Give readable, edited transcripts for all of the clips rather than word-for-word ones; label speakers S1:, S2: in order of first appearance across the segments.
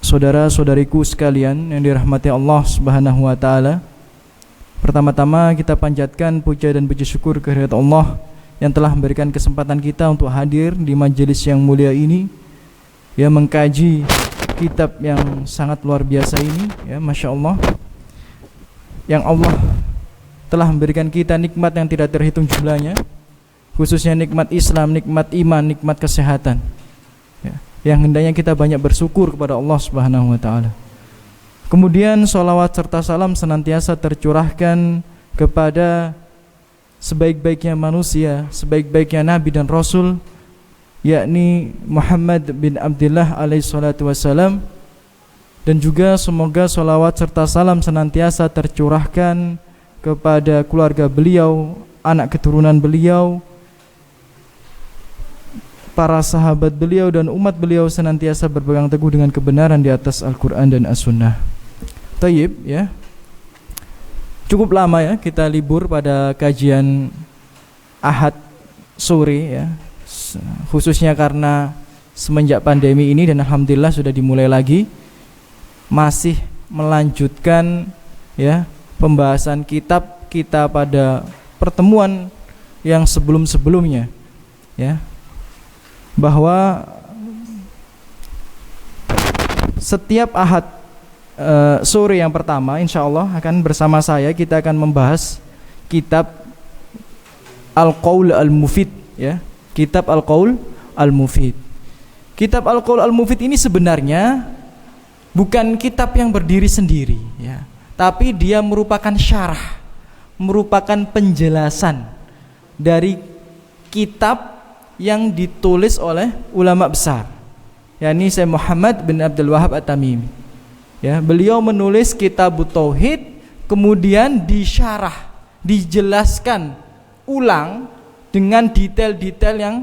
S1: Saudara-saudariku sekalian yang dirahmati Allah Subhanahu wa taala. Pertama-tama kita panjatkan puja dan puji syukur kehadirat Allah yang telah memberikan kesempatan kita untuk hadir di majelis yang mulia ini, ya, mengkaji kitab yang sangat luar biasa ini, ya, Masya Allah, yang Allah telah memberikan kita nikmat yang tidak terhitung jumlahnya, khususnya nikmat Islam, nikmat iman, nikmat kesehatan, ya, yang hendaknya kita banyak bersyukur kepada Allah Subhanahu wa taala. Kemudian sholawat serta salam senantiasa tercurahkan kepada sebaik-baiknya manusia, sebaik-baiknya Nabi dan Rasul, yakni Muhammad bin Abdullah alaihi salatu wassalam. Dan juga semoga sholawat serta salam senantiasa tercurahkan kepada keluarga beliau, anak keturunan beliau, para sahabat beliau dan umat beliau senantiasa berpegang teguh dengan kebenaran di atas Al-Quran dan As-Sunnah. Tayyib, ya. Cukup lama ya kita libur pada kajian Ahad sore, ya, khususnya karena semenjak pandemi ini, dan alhamdulillah sudah dimulai lagi, masih melanjutkan, ya, pembahasan kitab kita pada pertemuan yang sebelum-sebelumnya, ya, bahwa setiap Ahad sore yang pertama insya Allah akan bersama saya, kita akan membahas kitab Al-Qaul Al-Mufid, ya, kitab Al-Qaul Al-Mufid. Kitab Al-Qaul Al-Mufid ini sebenarnya bukan kitab yang berdiri sendiri, ya, tapi dia merupakan syarah, merupakan penjelasan dari kitab yang ditulis oleh ulama besar, yakni Syekh Muhammad bin Abdul Wahhab At-Tamimi. Ya, beliau menulis kitab Tauhid, kemudian disyarah, dijelaskan ulang dengan detail-detail yang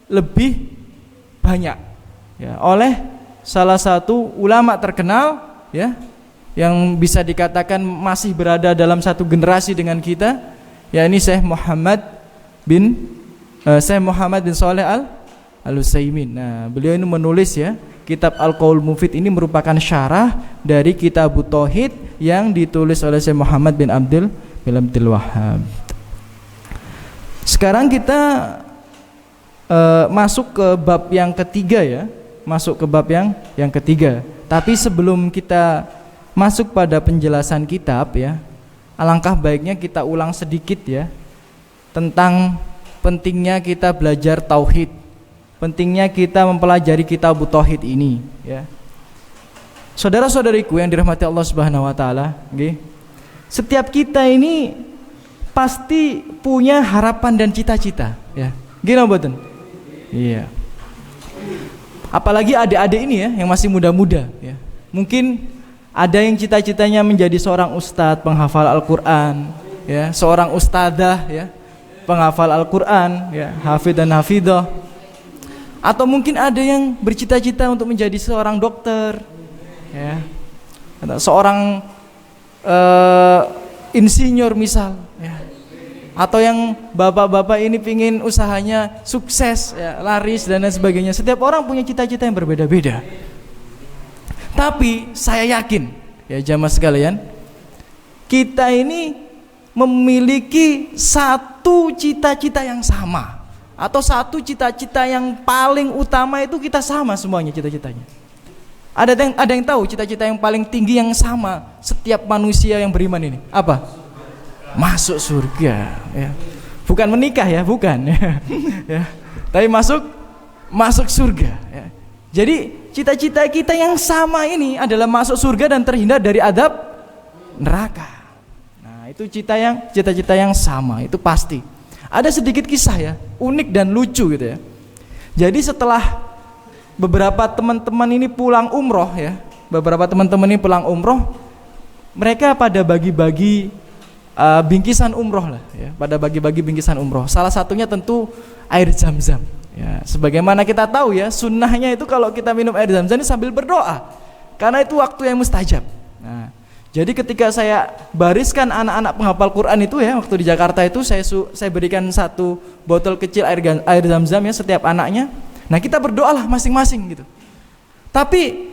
S1: lebih banyak, ya, oleh salah satu ulama terkenal, ya, yang bisa dikatakan masih berada dalam satu generasi dengan kita, yakni Syekh Muhammad bin Shalih Al-Utsaimin. Nah, beliau ini menulis, ya, kitab Al-Qaul Mufid ini merupakan syarah dari kitab Tauhid yang ditulis oleh Syekh Muhammad bin Abdul Wahhab. Sekarang kita masuk ke bab yang ketiga, ya, masuk ke bab yang ketiga. Tapi sebelum kita masuk pada penjelasan kitab, ya, alangkah baiknya kita ulang sedikit, ya, tentang pentingnya kita belajar tauhid, pentingnya kita mempelajari kitab tauhid ini, ya. Saudara-saudariku yang dirahmati Allah Subhanahu wa taala, nggih. Setiap kita ini pasti punya harapan dan cita-cita, ya. Nggih mboten? Iya. Apalagi adik-adik ini, ya, yang masih muda-muda, ya. Mungkin ada yang cita-citanya menjadi seorang ustadz penghafal Al-Qur'an, ya, seorang ustadzah, ya, penghafal Al-Quran, ya, hafidh dan hafidah. Atau mungkin ada yang bercita-cita untuk menjadi seorang dokter, ya, atau seorang insinyur misal, ya. Atau yang bapak-bapak ini pingin usahanya sukses, ya, laris dan lain sebagainya. Setiap orang punya cita-cita yang berbeda-beda. Tapi saya yakin, ya, jamaah sekalian, kita ini memiliki satu cita-cita yang sama, atau satu cita-cita yang paling utama. Itu kita sama semuanya cita-citanya. Ada yang tahu cita-cita yang paling tinggi yang sama setiap manusia yang beriman ini apa? Masuk surga, ya. Bukan menikah, ya, bukan, ya. Ya. Tapi masuk surga, ya. Jadi cita-cita kita yang sama ini adalah masuk surga dan terhindar dari adab neraka. Itu cita-cita yang sama, itu pasti. Ada sedikit kisah, ya, unik dan lucu gitu, ya. Jadi setelah beberapa teman-teman ini pulang umroh, ya, mereka pada bagi-bagi bingkisan umroh lah, ya, pada bagi-bagi bingkisan umroh. Salah satunya tentu air zam-zam, ya. Sebagaimana kita tahu, ya, sunnahnya itu kalau kita minum air zam-zam ini sambil berdoa, karena itu waktu yang mustajab. Nah, jadi ketika saya bariskan anak-anak penghafal Quran itu, ya, waktu di Jakarta itu saya berikan satu botol kecil air zam-zam, ya, setiap anaknya. Nah, kita berdoalah masing-masing gitu. Tapi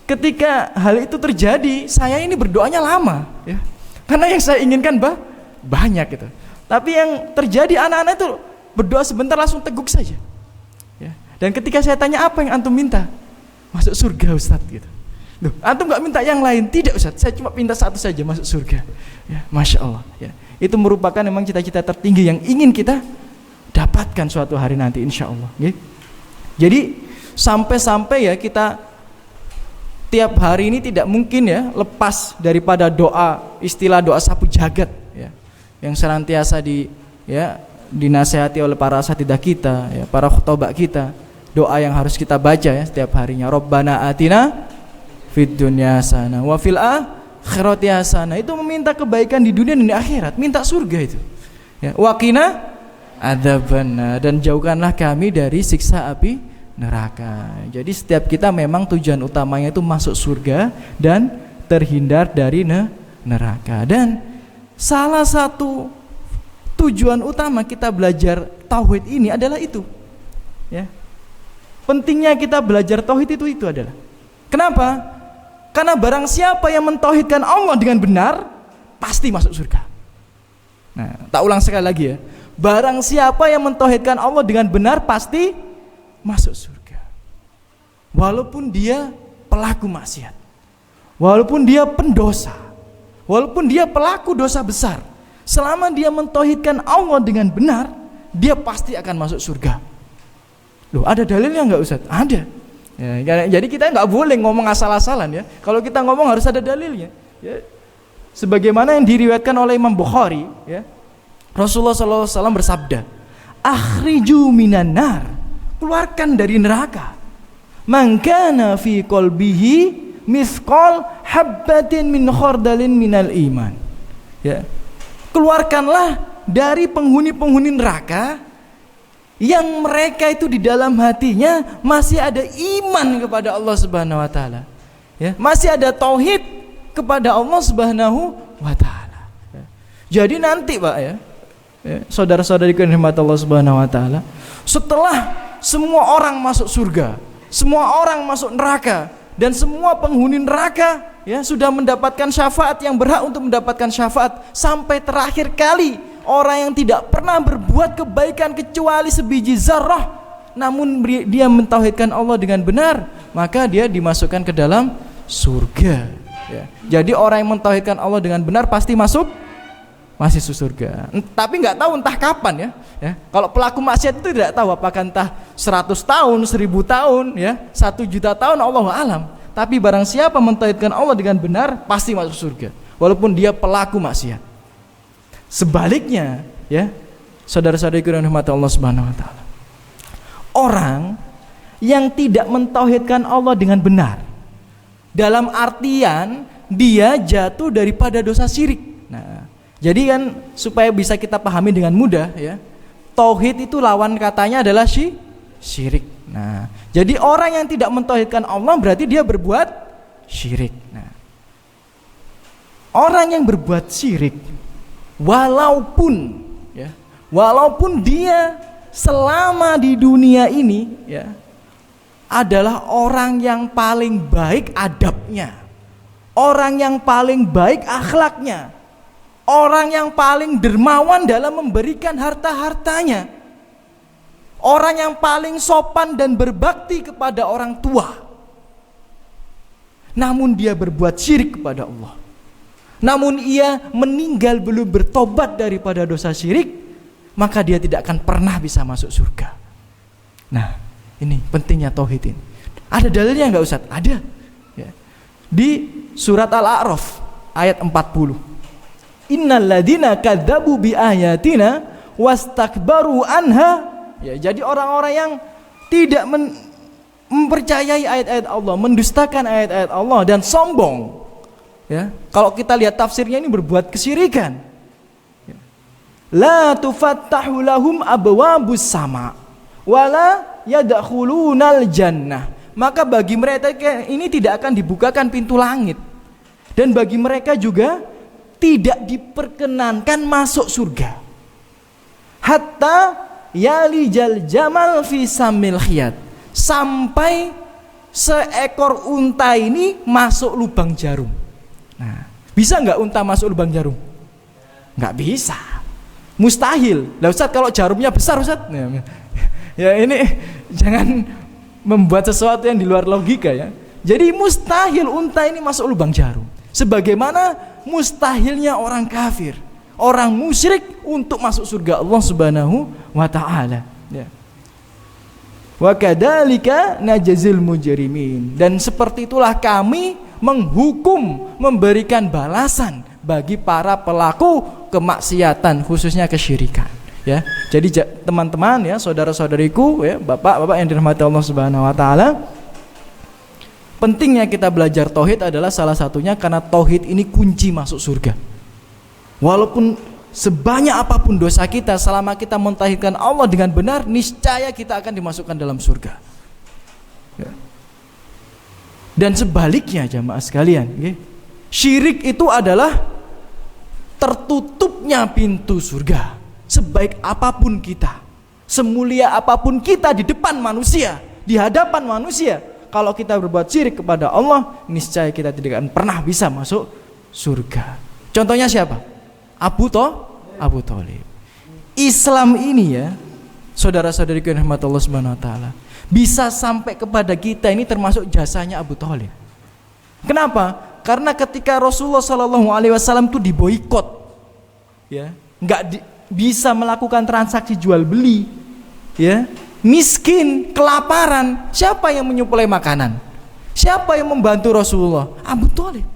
S1: ketika hal itu terjadi, saya ini berdoanya lama, ya. Karena yang saya inginkan banyak gitu. Tapi yang terjadi anak-anak itu berdoa sebentar langsung teguk saja. Ya. Dan ketika saya tanya apa yang antum minta, masuk surga Ustaz gitu. Loh, antum nggak minta yang lain? Tidak Ustaz, saya cuma minta satu saja, masuk surga. Ya, Masya Allah. Ya. Itu merupakan memang cita-cita tertinggi yang ingin kita dapatkan suatu hari nanti, insya Allah. Ya. Jadi sampai-sampai ya kita tiap hari ini tidak mungkin ya lepas daripada doa, istilah doa sapu jagat ya, yang senantiasa dinasihati oleh para asatidzah kita ya, para khutbah kita, doa yang harus kita baca ya setiap harinya. Rabbana atina fid dunya hasanah wa fil akhirati hasanah, itu meminta kebaikan di dunia dan di akhirat, minta surga itu ya. Wa qina adzabannar, dan jauhkanlah kami dari siksa api neraka. Jadi setiap kita memang tujuan utamanya itu masuk surga dan terhindar dari neraka. Dan salah satu tujuan utama kita belajar tauhid ini adalah itu. Ya. Pentingnya kita belajar tauhid itu adalah. Kenapa? Karena barang siapa yang mentauhidkan Allah dengan benar, pasti masuk surga. Nah, tak ulang sekali lagi ya. Barang siapa yang mentauhidkan Allah dengan benar, pasti masuk surga. Walaupun dia pelaku maksiat, walaupun dia pendosa, walaupun dia pelaku dosa besar, selama dia mentauhidkan Allah dengan benar, dia pasti akan masuk surga. Loh, ada dalilnya nggak Ustaz? Ada. Ya, jadi kita nggak boleh ngomong asal-asalan ya. Kalau kita ngomong harus ada dalilnya. Ya. Sebagaimana yang diriwayatkan oleh Imam Bukhari, ya, Rasulullah SAW bersabda, "Akhriju minan nar." Keluarkan dari neraka. Man kana fi qalbihi mithqal habbatin min khardalin minal iman. Ya. Keluarkanlah dari penghuni-penghuni neraka yang mereka itu di dalam hatinya masih ada iman kepada Allah Subhanahu wa taala. Ya, masih ada tauhid kepada Allah Subhanahu wa taala. Ya. Jadi nanti Pak ya, saudara-saudariku yang dirahmati Allah Subhanahu wa taala, setelah semua orang masuk surga, semua orang masuk neraka, dan semua penghuni neraka ya sudah mendapatkan syafaat, yang berhak untuk mendapatkan syafaat, sampai terakhir kali orang yang tidak pernah berbuat kebaikan kecuali sebiji zarrah, namun dia mentauhidkan Allah dengan benar, maka dia dimasukkan ke dalam surga ya. Jadi orang yang mentauhidkan Allah dengan benar pasti masuk surga. Tapi nggak tahu entah kapan ya. Kalau pelaku maksiat itu tidak tahu apakah entah 100 tahun, 1000 tahun ya, 1 juta tahun, Allahu alam. Tapi barang siapa mentauhidkan Allah dengan benar pasti masuk surga, walaupun dia pelaku maksiat. Sebaliknya ya, saudara-saudariku yang dirahmati Allah Subhanahu wa taala, orang yang tidak mentauhidkan Allah dengan benar, dalam artian dia jatuh daripada dosa syirik. Nah, jadi kan supaya bisa kita pahami dengan mudah ya, tauhid itu lawan katanya adalah syirik. Nah, jadi orang yang tidak mentauhidkan Allah berarti dia berbuat syirik. Nah, orang yang berbuat syirik walaupun dia selama di dunia ini ya adalah orang yang paling baik adabnya, orang yang paling baik akhlaknya, orang yang paling dermawan dalam memberikan harta-hartanya, orang yang paling sopan dan berbakti kepada orang tua, namun dia berbuat syirik kepada Allah, namun ia meninggal belum bertobat daripada dosa syirik, maka dia tidak akan pernah bisa masuk surga. Nah, ini pentingnya tauhid ini. Ada dalilnya enggak Ustaz? Ada ya. Di surat Al-A'raf ayat 40. Innal ladzina kadzabu bi ayatina wastakbaru anha. Ya, jadi orang-orang yang tidak mempercayai ayat-ayat Allah, mendustakan ayat-ayat Allah dan sombong. Ya, kalau kita lihat tafsirnya ini berbuat kesyirikan. Ya. La tufattahu lahum abwabus sama wala yadkhulunal jannah. Maka bagi mereka ini tidak akan dibukakan pintu langit, dan bagi mereka juga tidak diperkenankan masuk surga. Hatta yalijal jamal fi samil khiyat, sampai seekor unta ini masuk lubang jarum. Nah, bisa nggak unta masuk lubang jarum? Nggak bisa, mustahil. Lah Ustaz, kalau jarumnya besar Ustaz, ya ini jangan membuat sesuatu yang di luar logika ya. Jadi mustahil unta ini masuk lubang jarum. Sebagaimana mustahilnya orang kafir, orang musyrik untuk masuk surga Allah Subhanahu wa taala. Ya. Wa kadzalika najzil mujrimin. Dan seperti itulah kami menghukum, memberikan balasan bagi para pelaku kemaksiatan, khususnya kesyirikan. Ya, jadi teman-teman ya, saudara-saudariku ya, bapak-bapak yang dirahmati Allah Subhanahu wa taala, pentingnya kita belajar tauhid adalah salah satunya karena tauhid ini kunci masuk surga. Walaupun sebanyak apapun dosa kita, selama kita mentauhidkan Allah dengan benar, niscaya kita akan dimasukkan dalam surga. Ya. Dan sebaliknya jamaah sekalian, ya, syirik itu adalah tertutupnya pintu surga. Sebaik apapun kita, semulia apapun kita di depan manusia, di hadapan manusia, kalau kita berbuat syirik kepada Allah, niscaya kita tidak akan pernah bisa masuk surga. Contohnya siapa? Abu Thalib. Islam ini ya, saudara-saudariku yang rahmat Allah Subhanahu wa taala, bisa sampai kepada kita ini termasuk jasanya Abu Thalib. Kenapa? Karena ketika Rasulullah Shallallahu Alaihi Wasallam itu diboikot, ya, bisa melakukan transaksi jual beli, ya, miskin, kelaparan, siapa yang menyuplai makanan? Siapa yang membantu Rasulullah? Abu Thalib.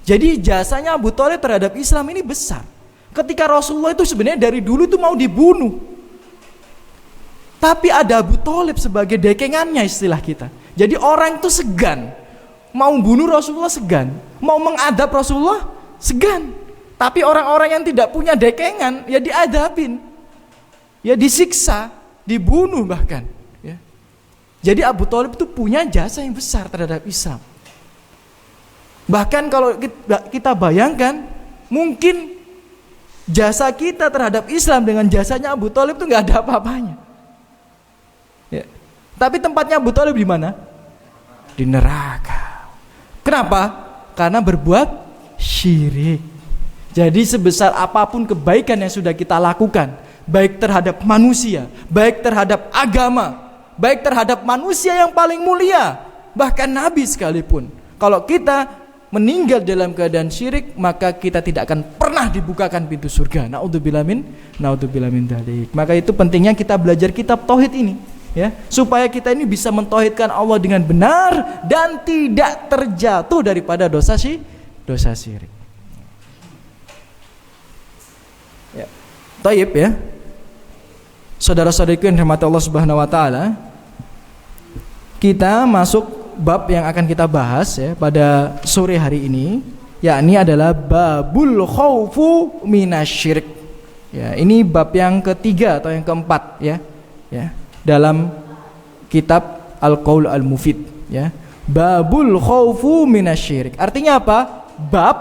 S1: Jadi jasanya Abu Thalib terhadap Islam ini besar. Ketika Rasulullah itu sebenarnya dari dulu itu mau dibunuh, tapi ada Abu Thalib sebagai dekengannya, istilah kita. Jadi orang itu segan, mau bunuh Rasulullah segan, mau mengadab Rasulullah segan. Tapi orang-orang yang tidak punya dekengan, ya diadabin, ya disiksa, dibunuh bahkan. Ya. Jadi Abu Thalib itu punya jasa yang besar terhadap Islam. Bahkan kalau kita bayangkan, mungkin jasa kita terhadap Islam dengan jasanya Abu Thalib itu nggak ada apa-apanya. Ya. Tapi tempatnya Abu Thalib di mana? Di neraka. Kenapa? Karena berbuat syirik. Jadi sebesar apapun kebaikan yang sudah kita lakukan, baik terhadap manusia, baik terhadap agama, baik terhadap manusia yang paling mulia, bahkan Nabi sekalipun, kalau kita meninggal dalam keadaan syirik, maka kita tidak akan pernah dibukakan pintu surga. Naudzubillah min dzalik. Maka itu pentingnya kita belajar kitab tauhid ini, ya, supaya kita ini bisa mentauhidkan Allah dengan benar dan tidak terjatuh daripada dosa syirik. Ya. Taib ya. Saudara-saudariku yang dirahmati Allah Subhanahu wa taala, kita masuk bab yang akan kita bahas ya pada sore hari ini, yakni adalah babul khaufu minasyirik. Ya, ini bab yang ketiga atau yang keempat ya. Ya, dalam kitab Al-Qaul Al-Mufid ya. Babul khaufu minasyirik. Artinya apa? Bab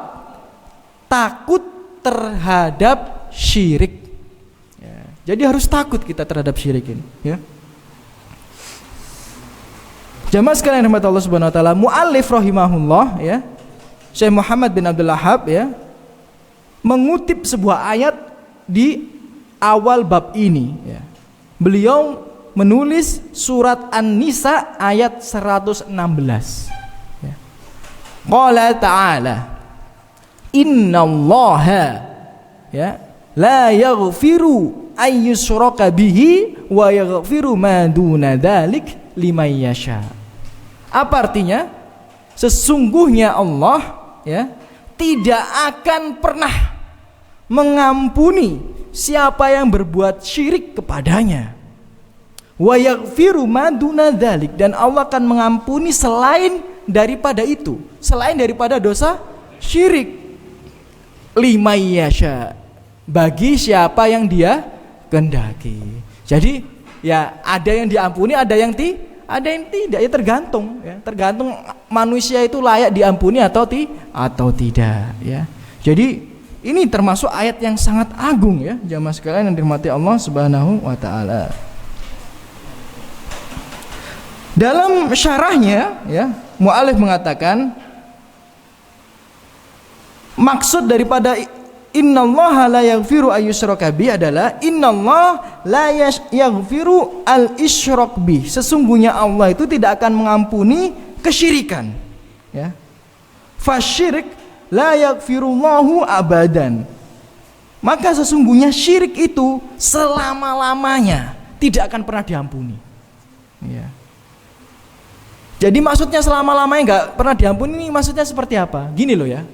S1: takut terhadap syirik. Ya, jadi harus takut kita terhadap syirik ini, ya. Jamaah sekalian rahmat Allah Subhanahu wa taala, muallif rahimahullah ya, Syekh Muhammad bin Abdul Wahhab ya, mengutip sebuah ayat di awal bab ini ya. Beliau menulis surat An-Nisa ayat 116 ya. Qala ta'ala innallaha ya la yaghfiru ayyushraka bihi wa yaghfiru ma duna dzalik liman yasha. Apa artinya? Sesungguhnya Allah ya tidak akan pernah mengampuni siapa yang berbuat syirik kepadanya. Wa yaghfiru ma duna dzalik, dan Allah akan mengampuni selain daripada itu, selain daripada dosa syirik. Liman yasha, bagi siapa yang dia kehendaki. Jadi ya ada yang diampuni, ada yang tidak, ya tergantung manusia itu layak diampuni atau tidak ya. Jadi ini termasuk ayat yang sangat agung ya, jamaah sekalian yang dirahmati Allah Subhanahu wa taala. Dalam syarahnya ya, mu'alif mengatakan maksud daripada innallaha la yaghfiru ayyushraka bi adalah innallaha la yaghfiru al-isyrak bi. Sesungguhnya Allah itu tidak akan mengampuni kesyirikan. Ya. Fasyirik la yaghfirullahu abadan. Maka sesungguhnya syirik itu selama-lamanya tidak akan pernah diampuni. Ya. Jadi maksudnya selama-lamanya nggak pernah diampuni ini maksudnya seperti apa? Gini loh ya,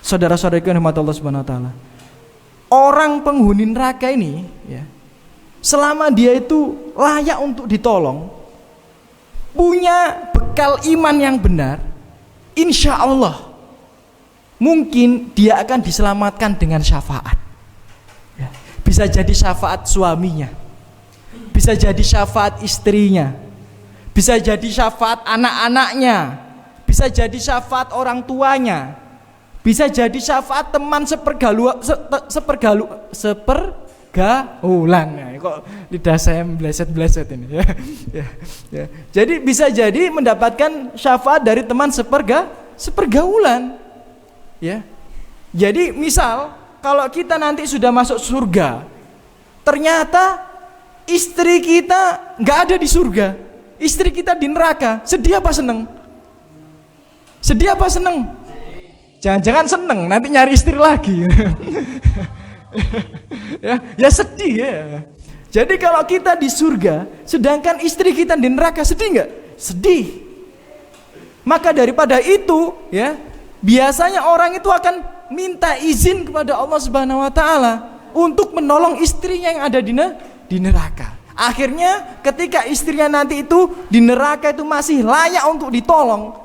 S1: saudara-saudariku yang dirahmati Allah Subhanahu Wa Taala. Orang penghuni neraka ini, ya, selama dia itu layak untuk ditolong, punya bekal iman yang benar, insya Allah mungkin dia akan diselamatkan dengan syafaat. Ya. Bisa jadi syafaat suaminya, bisa jadi syafaat istrinya, bisa jadi syafaat anak-anaknya, bisa jadi syafaat orang tuanya, bisa jadi syafaat teman sepergaulan. Ya, kok lidah saya bleset-bleset ini ya. Ya. Jadi bisa jadi mendapatkan syafaat dari teman sepergaulan. Ya. Jadi misal kalau kita nanti sudah masuk surga, ternyata istri kita nggak ada di surga, istri kita di neraka, sedih apa seneng? Sedih apa seneng? Jangan-jangan seneng, nanti nyari istri lagi. ya sedih ya. Jadi kalau kita di surga, sedangkan istri kita di neraka, sedih nggak? Sedih. Maka daripada itu, ya, biasanya orang itu akan minta izin kepada Allah Subhanahu Wa Taala untuk menolong istrinya yang ada di neraka. Akhirnya ketika istrinya nanti itu di neraka itu masih layak untuk ditolong,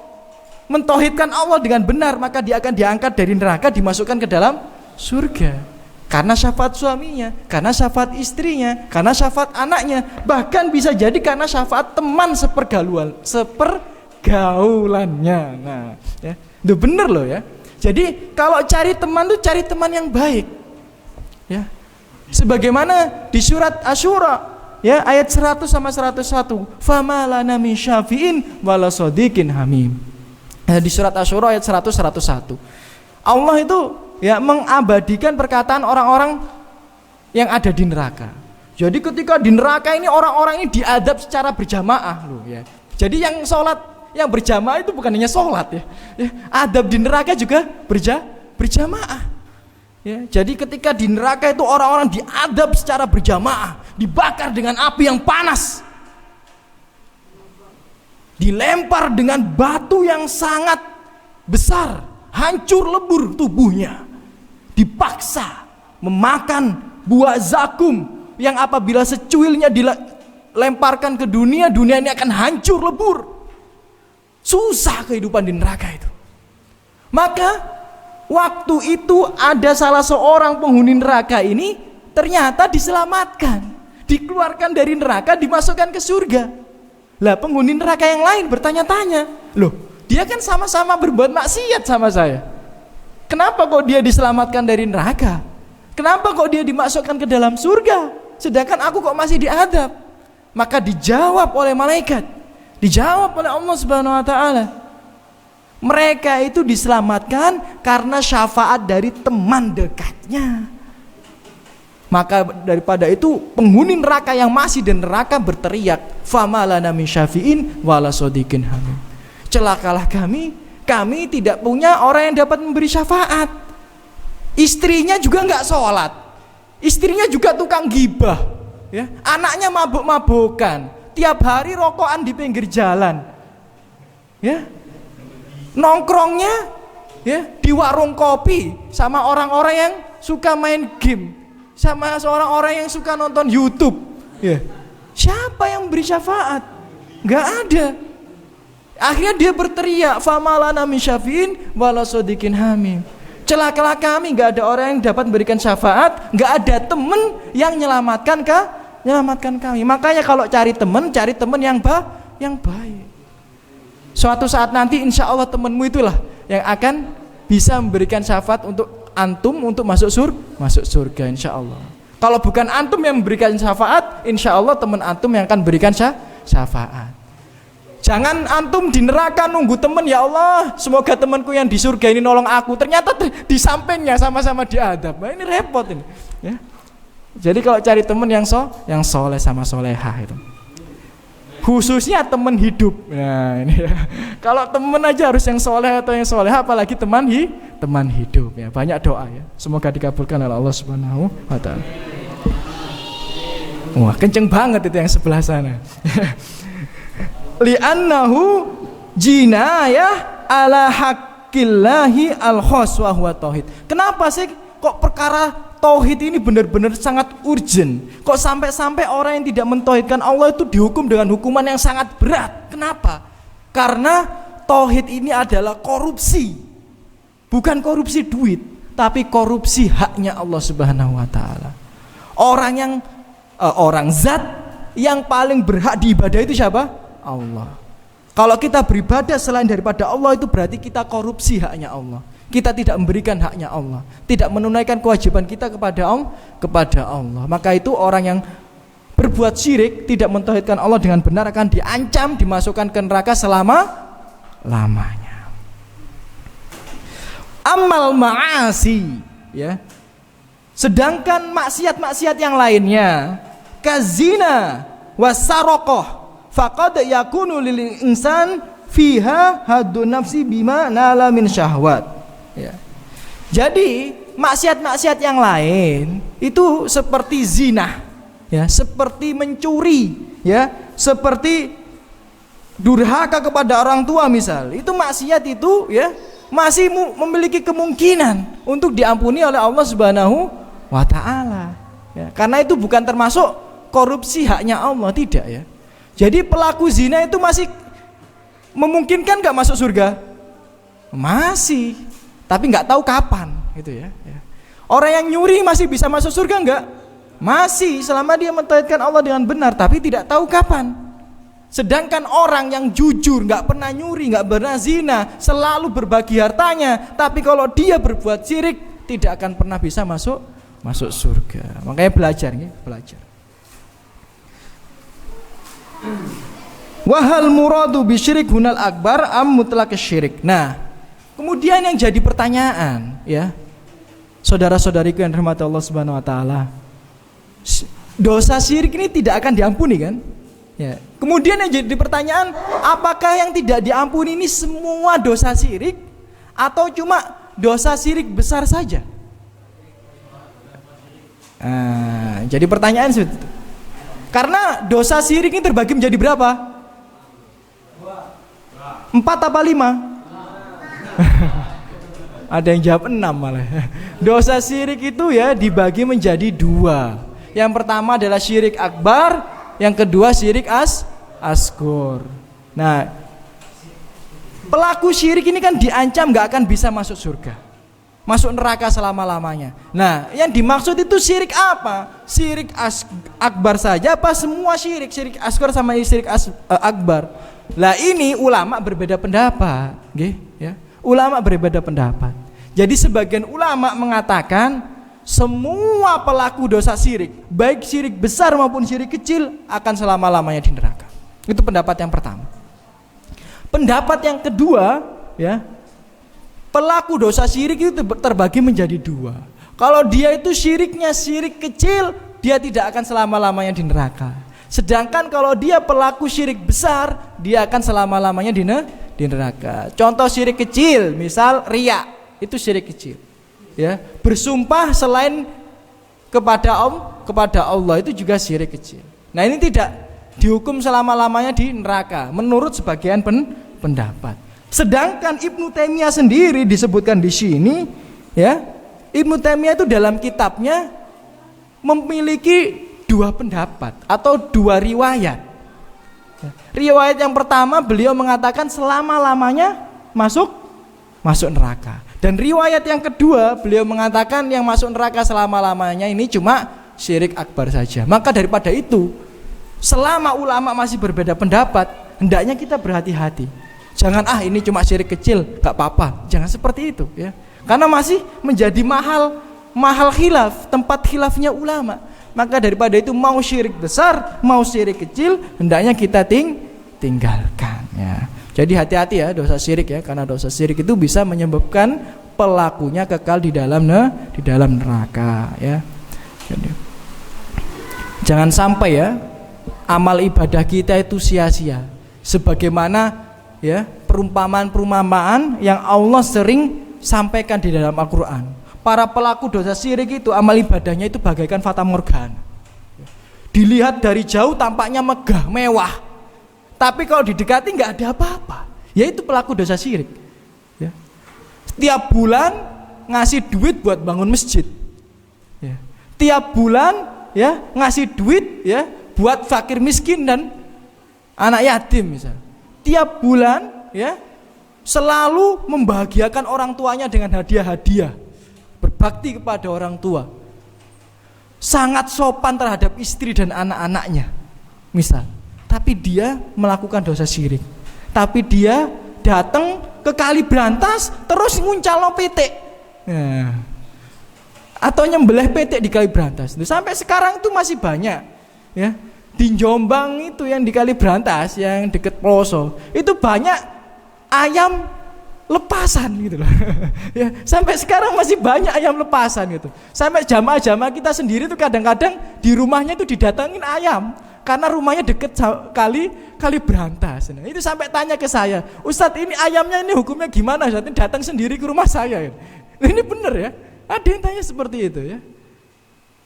S1: mentauhidkan Allah dengan benar, maka dia akan diangkat dari neraka, dimasukkan ke dalam surga. Karena syafaat suaminya, karena syafaat istrinya, karena syafaat anaknya, bahkan bisa jadi karena syafaat teman sepergaulannya. Nah, ya, itu bener loh ya. Jadi kalau cari teman tuh cari teman yang baik. Ya. Sebagaimana di surat Asy-Syura ya, ayat 100 sama 101, fama lana min syafi'in wala sadiqin hamim. Di surat Asy-Syura ayat 100 101. Allah itu ya mengabadikan perkataan orang-orang yang ada di neraka. Jadi ketika di neraka ini orang-orang ini diadab secara berjamaah loh ya. Jadi yang sholat yang berjamaah itu bukan hanya sholat ya. Adab di neraka juga berjamaah. Ya, jadi ketika di neraka itu orang-orang diadab secara berjamaah, dibakar dengan api yang panas, dilempar dengan batu yang sangat besar, hancur lebur tubuhnya, dipaksa memakan buah zakum yang apabila secuilnya dilemparkan ke dunia, dunia ini akan hancur lebur. Susah kehidupan di neraka itu. Maka waktu itu ada salah seorang penghuni neraka ini ternyata diselamatkan, dikeluarkan dari neraka, dimasukkan ke surga. Lah penghuni neraka yang lain bertanya-tanya, loh dia kan sama-sama berbuat maksiat sama saya, kenapa kok dia diselamatkan dari neraka? Kenapa kok dia dimasukkan ke dalam surga, sedangkan aku kok masih diadab? Maka dijawab oleh malaikat, dijawab oleh Allah Subhanahu Wa Taala, mereka itu diselamatkan karena syafaat dari teman dekatnya. Maka daripada itu penghuni neraka yang masih di neraka berteriak, fama lana min syafi'in wala sadiqin hamim. Celakalah kami tidak punya orang yang dapat memberi syafaat. Istrinya juga nggak sholat, istrinya juga tukang gibah, ya. Anaknya mabuk-mabukan, tiap hari rokokan di pinggir jalan, ya. Nongkrongnya ya di warung kopi sama orang-orang yang suka main game, sama seorang orang yang suka nonton YouTube, ya. Siapa yang beri syafaat? Nggak ada. Akhirnya dia berteriak, famalana min syafi'in wala sadiqin hamim. Celakalah kami, nggak ada orang yang dapat memberikan syafaat, nggak ada teman yang menyelamatkan kami. Makanya kalau cari teman yang baik. Suatu saat nanti insya Allah temanmu itulah yang akan bisa memberikan syafaat untuk antum untuk masuk surga insya Allah. Kalau bukan antum yang memberikan syafaat, insya Allah teman antum yang akan memberikan syafaat. Jangan antum di neraka nunggu temen, ya Allah semoga temanku yang di surga ini nolong aku, ternyata di sampingnya sama-sama diadab. Nah, ini repot ini ya. Jadi kalau cari temen yang soleh sama solehah itu, khususnya teman hidup. Nah ini ya. Kalau temen aja harus yang soleh atau yang solehah, apalagi teman hidup ya. Banyak doa ya, semoga dikabulkan oleh Allah Subhanahu wa ta'ala. Wah kenceng banget itu yang sebelah sana. Li'annahu jinayah ala haqqillahi al-khos wa huwa tauhid. Kenapa sih kok perkara tauhid ini benar-benar sangat urgent? Kok sampai-sampai orang yang tidak mentauhidkan Allah itu dihukum dengan hukuman yang sangat berat? Kenapa? Karena tauhid ini adalah korupsi. Bukan korupsi duit, tapi korupsi haknya Allah Subhanahu wa taala. Orang zat yang paling berhak diibadah itu siapa? Allah. Kalau kita beribadah selain daripada Allah, itu berarti kita korupsi haknya Allah. Kita tidak memberikan haknya Allah, tidak menunaikan kewajiban kita kepada Allah. Maka itu orang yang berbuat syirik, tidak mentauhidkan Allah dengan benar, akan diancam dimasukkan ke neraka selama-lamanya. Amal ma'asi ya. Sedangkan maksiat-maksiat yang lainnya, kazina wasaraqah, faqad yakunu lil insan fiha haddu nafsi bima nala min syahwat ya. Jadi maksiat-maksiat yang lain itu seperti zina ya, seperti mencuri ya, seperti durhaka kepada orang tua misal. Itu maksiat itu ya masih memiliki kemungkinan untuk diampuni oleh Allah Subhanahu wa taala ya. Karena itu bukan termasuk korupsi haknya Allah, tidak ya. Jadi pelaku zina itu masih memungkinkan gak masuk surga? Masih, tapi gak tahu kapan gitu ya. Orang yang nyuri masih bisa masuk surga enggak? Masih, selama dia mentauhidkan Allah dengan benar, tapi tidak tahu kapan. Sedangkan orang yang jujur, gak pernah nyuri, gak pernah zina, selalu berbagi hartanya, tapi kalau dia berbuat syirik, tidak akan pernah bisa masuk surga. Makanya belajar. Wahal muradu bisyirik hunal akbar am mutlaq syirik. Nah, kemudian yang jadi pertanyaan ya, saudara-saudariku yang dirahmati Allah Subhanahu wa taala, dosa syirik ini tidak akan diampuni kan? Ya. Kemudian yang jadi pertanyaan, apakah yang tidak diampuni ini semua dosa syirik atau cuma dosa syirik besar saja? Jadi pertanyaan seperti itu. Karena dosa syirik ini terbagi menjadi berapa? 4 apa 5? Ada yang jawab 6 malah. Dosa syirik itu ya dibagi menjadi 2. Yang pertama adalah syirik akbar, yang kedua syirik asghar. Nah, pelaku syirik ini kan diancam gak akan bisa masuk surga, masuk neraka selama-lamanya. Nah, yang dimaksud itu syirik apa? Syirik akbar saja apa semua syirik? Syirik asghar sama syirik akbar. Lah ini ulama berbeda pendapat, nggih, ya. Ulama berbeda pendapat. Jadi sebagian ulama mengatakan semua pelaku dosa syirik, baik syirik besar maupun syirik kecil, akan selama-lamanya di neraka. Itu pendapat yang pertama. Pendapat yang kedua, ya, pelaku dosa syirik itu terbagi menjadi 2. Kalau dia itu syiriknya syirik kecil, dia tidak akan selama-lamanya di neraka. Sedangkan kalau dia pelaku syirik besar, dia akan selama-lamanya di neraka. Contoh syirik kecil, misal riya, itu syirik kecil. Ya, bersumpah selain kepada Allah itu juga syirik kecil. Nah, ini tidak dihukum selama-lamanya di neraka menurut sebagian pendapat. Sedangkan Ibnu Taimiyah sendiri disebutkan di sini, ya. Ibnu Taimiyah itu dalam kitabnya memiliki 2 pendapat atau 2 riwayat. Riwayat yang pertama beliau mengatakan selama-lamanya masuk neraka. Dan riwayat yang kedua beliau mengatakan yang masuk neraka selama-lamanya ini cuma syirik akbar saja. Maka daripada itu, selama ulama masih berbeda pendapat, hendaknya kita berhati-hati. Jangan ini cuma syirik kecil, gak apa-apa. Jangan seperti itu ya. Karena masih menjadi mahal khilaf, tempat khilafnya ulama. Maka daripada itu mau syirik besar, mau syirik kecil, hendaknya kita tinggalkan. Ya. Jadi hati-hati ya dosa syirik ya, karena dosa syirik itu bisa menyebabkan pelakunya kekal di dalam neraka ya. Jadi, jangan sampai ya amal ibadah kita itu sia-sia. Sebagaimana ya perumpamaan yang Allah sering sampaikan di dalam Al-Qur'an. Para pelaku dosa syirik itu amal ibadahnya itu bagaikan fata morgana. Dilihat dari jauh tampaknya megah, mewah. Tapi kalau didekati nggak ada apa-apa. Yaitu pelaku dosa syirik. Ya. Tiap bulan ngasih duit buat bangun masjid. Ya. Tiap bulan ya ngasih duit ya buat fakir miskin dan anak yatim misalnya. Tiap bulan ya selalu membahagiakan orang tuanya dengan hadiah-hadiah. Berbakti kepada orang tua. Sangat sopan terhadap istri dan anak-anaknya. Misal, tapi dia melakukan dosa syirik. Tapi dia datang ke kali Brantas terus nguncalno petek. Nah, atau nyembelih petek di kali Brantas. Sampai sekarang itu masih banyak. Ya. Di Jombang itu yang di kali Brantas yang deket Ploso, itu banyak ayam lepasan gitu loh. Ya, sampai sekarang masih banyak ayam lepasan gitu. Sampai jamaah-jamaah kita sendiri tuh kadang-kadang di rumahnya itu didatangin ayam karena rumahnya deket kali Brantas. Nah, itu sampai tanya ke saya, "Ustadz, ini ayamnya ini hukumnya gimana? Ustadz, ini datang sendiri ke rumah saya." Ini bener ya. Ada yang tanya seperti itu ya.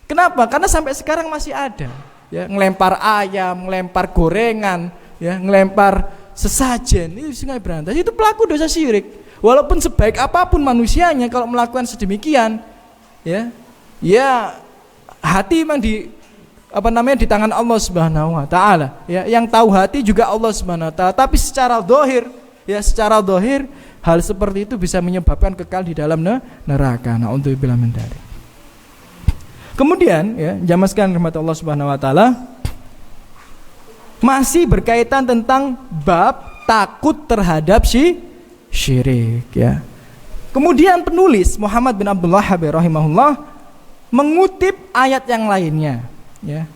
S1: Kenapa? Karena sampai sekarang masih ada. Ya, ngelempar ayam, ngelempar gorengan, ya, ngelempar sesajen itu Sungai Brantas, itu pelaku dosa syirik. Walaupun sebaik apapun manusianya, kalau melakukan sedemikian, ya hati memang di tangan Allah Subhanahu Wa Taala. Ya, yang tahu hati juga Allah Subhanahu Wa Taala. Tapi secara dohir, hal seperti itu bisa menyebabkan kekal di dalam neraka. Nah, untuk bilang mendari. Kemudian, ya, jamaah sekalian rahmat Allah Subhanahu Wa Taala. Masih berkaitan tentang bab takut terhadap syirik ya. Kemudian penulis Muhammad bin Abdul Wahhab rahimahullah mengutip ayat yang lainnya ya.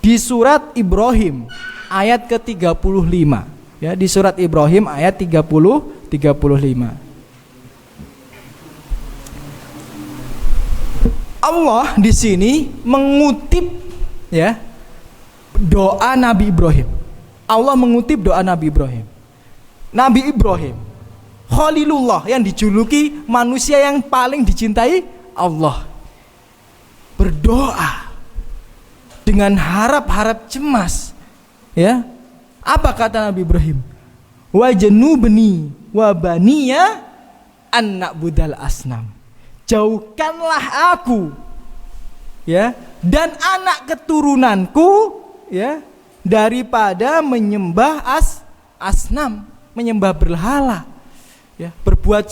S1: Di surat Ibrahim ayat ke-35 ya, di surat Ibrahim ayat 35. Allah di sini mengutip ya doa Nabi Ibrahim. Allah mengutip doa Nabi Ibrahim. Nabi Ibrahim Khalilullah yang dijuluki manusia yang paling dicintai Allah, berdoa dengan harap-harap cemas. Ya. Apa kata Nabi Ibrahim? Wa janubni wa baniya an na'budal asnam. Jauhkanlah aku ya dan anak keturunanku ya daripada menyembah asnam, menyembah berhala ya, berbuat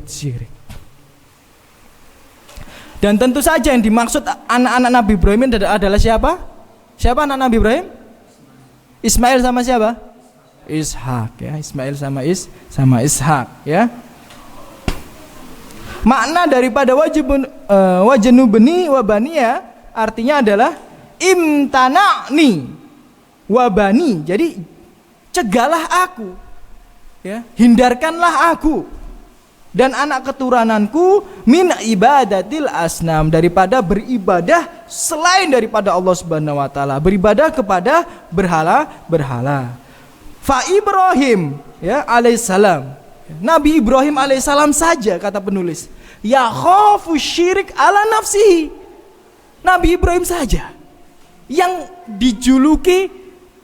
S1: syirik. Dan tentu saja yang dimaksud anak-anak Nabi Ibrahim adalah siapa? Siapa anak Nabi Ibrahim? Ismail sama siapa? Ishak ya, Ismail sama Ishak ya. Makna daripada wajnubni wa baniya artinya adalah imtana'ni wa bani. Jadi cegahlah aku ya, hindarkanlah aku dan anak keturunanku min ibadatil asnam, daripada beribadah selain daripada Allah Subhanahu wa taala, beribadah kepada berhala. Fa Ibrahim ya alaihissalam, Nabi Ibrahim alaihissalam saja kata penulis, ya khafu syirik ala nafsihi. Nabi Ibrahim saja yang dijuluki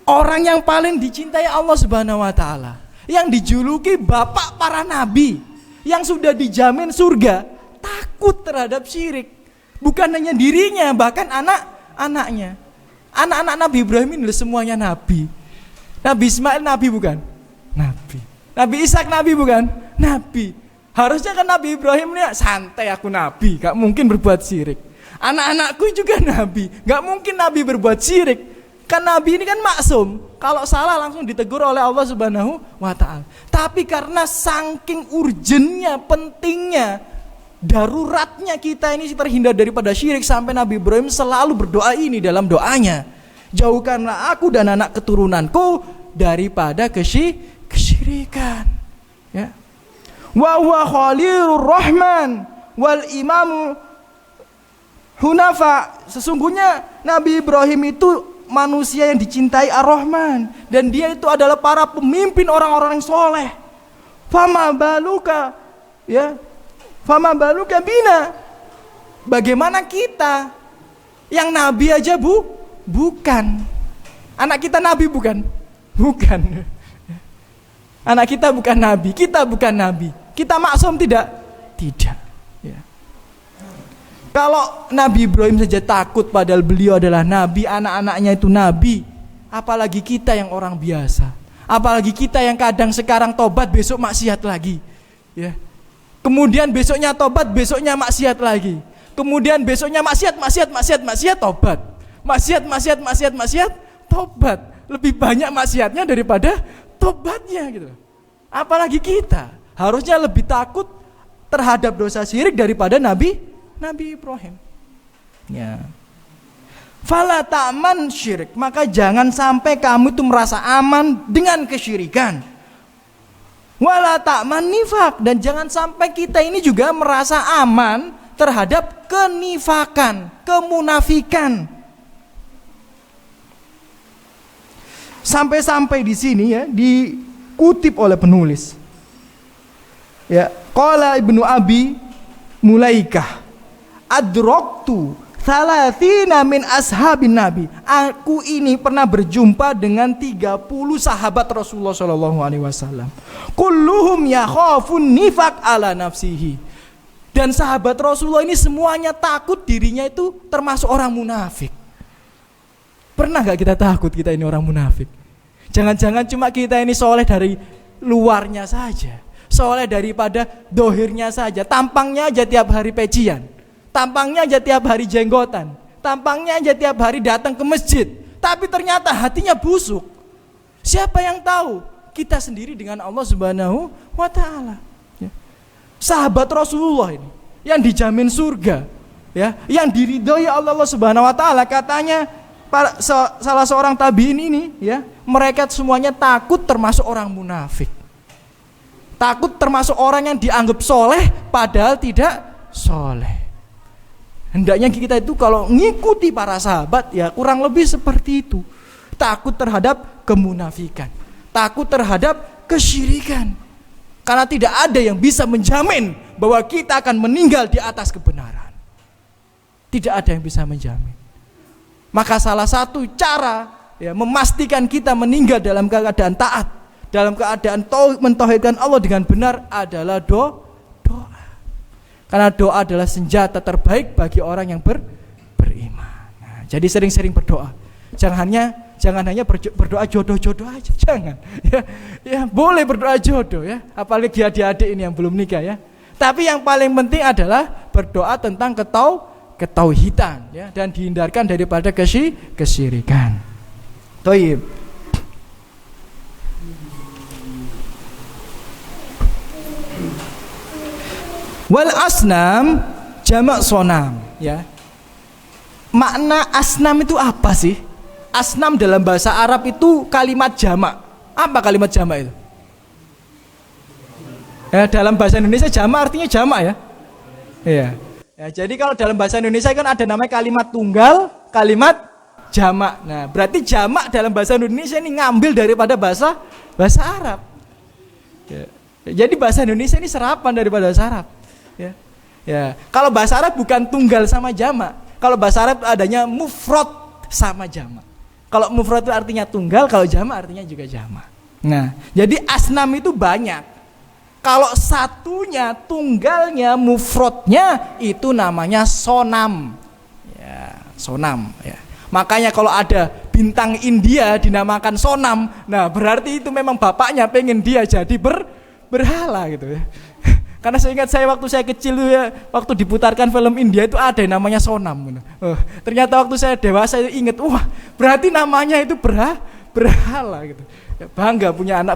S1: orang yang paling dicintai Allah Subhanahu wa taala, yang dijuluki bapak para nabi, yang sudah dijamin surga, takut terhadap syirik. Bukan hanya dirinya, bahkan anak-anaknya. Anak-anak Nabi Ibrahim ini semuanya nabi. Nabi Ismail nabi bukan? Nabi. Nabi Ishak nabi bukan? Nabi. Harusnya kan Nabi Ibrahim ini santai, aku nabi, gak mungkin berbuat syirik. Anak-anakku juga nabi, gak mungkin nabi berbuat syirik. Kan nabi ini kan maksum, kalau salah langsung ditegur oleh Allah Subhanahu wa taala. Tapi karena saking urgennya, pentingnya, daruratnya kita ini terhindar daripada syirik, sampai Nabi Ibrahim selalu berdoa ini dalam doanya. Jauhkanlah aku dan anak keturunanku daripada kesyirikan. Ya. Wa huwa Khalilur Rahman wal imamu Hunafa. Sesungguhnya Nabi Ibrahim itu manusia yang dicintai Ar-Rahman, dan dia itu adalah para pemimpin orang-orang yang soleh. Fama baluka, ya, fama baluka bina. Bagaimana kita yang nabi aja bukan. Anak kita nabi bukan? Bukan. Anak kita bukan nabi, kita bukan nabi. Kita maksum tidak? Tidak. Ya. Kalau Nabi Ibrahim saja takut padahal beliau adalah nabi, anak-anaknya itu nabi, apalagi kita yang orang biasa, apalagi kita yang kadang sekarang tobat besok maksiat lagi, ya. Kemudian besoknya tobat, besoknya maksiat lagi. Kemudian besoknya maksiat tobat. Maksiat tobat. Lebih banyak maksiatnya daripada tobatnya gitu. Apalagi kita harusnya lebih takut terhadap dosa syirik daripada Nabi Ibrahim. Ya. Fala ta'man syirik, maka jangan sampai kamu itu merasa aman dengan kesyirikan. Wala ta'man nifak, dan jangan sampai kita ini juga merasa aman terhadap kenifakan, kemunafikan. Sampai-sampai di sini ya dikutip oleh penulis. Ya, qala Ibnu Abi Mulaikah, adroktu salatina min ashabin Nabi. Aku ini pernah berjumpa dengan 30 sahabat Rasulullah SAW. Kulluhum yakhafun nifaq ala nafsihi. Dan sahabat Rasulullah ini semuanya takut dirinya itu termasuk orang munafik. Pernah gak kita takut kita ini orang munafik? Jangan-jangan cuma kita ini soleh dari luarnya saja, soleh daripada dohirnya saja, tampangnya aja tiap hari pecian, tampangnya aja tiap hari jenggotan, tampangnya aja tiap hari datang ke masjid, tapi ternyata hatinya busuk. Siapa yang tahu? Kita sendiri dengan Allah Subhanahu wa Ta'ala. Ya. Sahabat Rasulullah ini yang dijamin surga, ya, yang diridhoi Allah Subhanahu wa Ta'ala. Katanya salah seorang tabi'in ini, ya, mereka semuanya takut termasuk orang munafik. Takut termasuk orang yang dianggap soleh padahal tidak soleh. Hendaknya kita itu kalau ngikuti para sahabat ya kurang lebih seperti itu. Takut terhadap kemunafikan, takut terhadap kesyirikan. Karena tidak ada yang bisa menjamin bahwa kita akan meninggal di atas kebenaran. Tidak ada yang bisa menjamin. Maka salah satu cara ya memastikan kita meninggal dalam keadaan taat, dalam keadaan mentauhidkan Allah dengan benar adalah doa. Karena doa adalah senjata terbaik bagi orang yang beriman. Nah, jadi sering-sering berdoa. Jangan hanya berdoa jodoh-jodoh aja, jangan. Ya, boleh berdoa jodoh ya, apalagi adik-adik ini yang belum nikah ya. Tapi yang paling penting adalah berdoa tentang ketauhidan ya, dan dihindarkan daripada kesyirikan. Thayyib. Wal asnam jamak sonam ya. Makna asnam itu apa sih? Asnam dalam bahasa Arab itu kalimat jamak. Apa kalimat jamak itu? Ya, dalam bahasa Indonesia jamak artinya jamak ya. Iya. Ya, jadi kalau dalam bahasa Indonesia kan ada namanya kalimat tunggal, kalimat jamak. Nah, berarti jamak dalam bahasa Indonesia ini ngambil daripada bahasa Arab. Ya. Jadi bahasa Indonesia ini serapan daripada bahasa Arab. Ya. Ya. Kalau bahasa Arab bukan tunggal sama jamak. Kalau bahasa Arab adanya mufrad sama jamak. Kalau mufrad itu artinya tunggal, kalau jamak artinya juga jamak. Nah, jadi asnam itu banyak. Kalau satunya, tunggalnya, mufrodnya itu namanya sonam. Ya, sonam ya. Makanya kalau ada bintang India dinamakan sonam, nah berarti itu memang bapaknya pengen dia jadi berhala gitu ya. Karena saya ingat waktu saya kecil ya, waktu diputarkan film India itu ada yang namanya sonam gitu. Ternyata waktu saya dewasa itu ingat, wah berarti namanya itu berhala gitu. Ya, bangga punya anak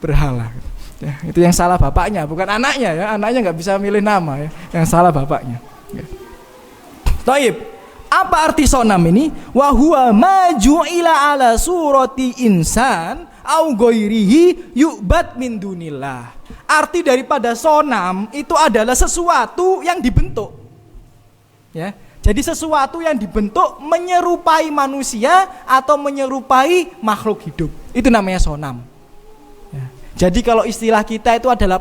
S1: berhala gitu. Ya, itu yang salah bapaknya, bukan anaknya ya. Anaknya nggak bisa milih nama ya. Yang salah bapaknya. Ya. Taib. Apa arti sonam ini? Wa huwa ma ju'ila ala surati insan au ghairihi yu'bad min dunillah. Arti daripada sonam itu adalah sesuatu yang dibentuk. Ya. Jadi sesuatu yang dibentuk menyerupai manusia atau menyerupai makhluk hidup. Itu namanya sonam. Ya. Jadi kalau istilah kita itu adalah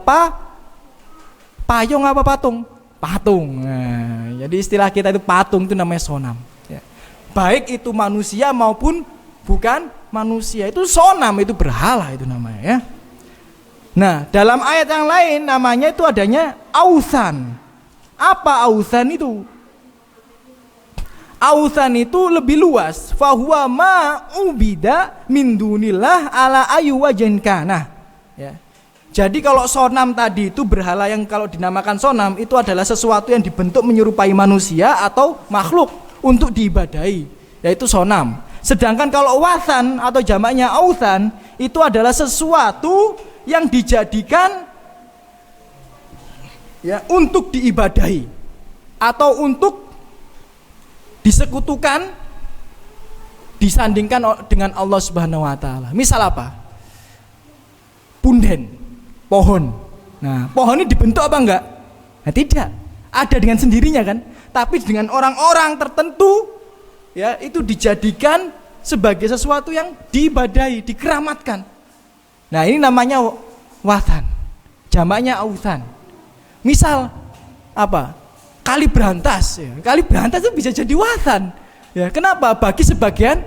S1: payung apa patung? Patung. Nah, jadi istilah kita itu patung, itu namanya sonam. Ya. Baik itu manusia maupun bukan manusia, itu sonam, itu berhala itu namanya. Ya. Nah, dalam ayat yang lain namanya itu adanya authan. Apa authan itu? Authan itu lebih luas. Fahuwa ma ubida min dunillah ala ayu wajhin kana. Ya. Jadi kalau sonam tadi itu berhala yang kalau dinamakan sonam itu adalah sesuatu yang dibentuk menyerupai manusia atau makhluk untuk diibadahi, yaitu sonam. Sedangkan kalau wathan atau jamaknya authan itu adalah sesuatu yang dijadikan ya untuk diibadahi atau untuk disekutukan, disandingkan dengan Allah Subhanahu wa taala. Misal apa? Punden, pohon. Nah, pohon ini dibentuk apa enggak? Nah, tidak. Ada dengan sendirinya kan? Tapi dengan orang-orang tertentu ya itu dijadikan sebagai sesuatu yang diibadahi, dikeramatkan. Nah, ini namanya wathan. Jamaknya authan. Misal apa? Kali berantas ya. Kali berantas itu bisa jadi wathan. Ya, kenapa? Bagi sebagian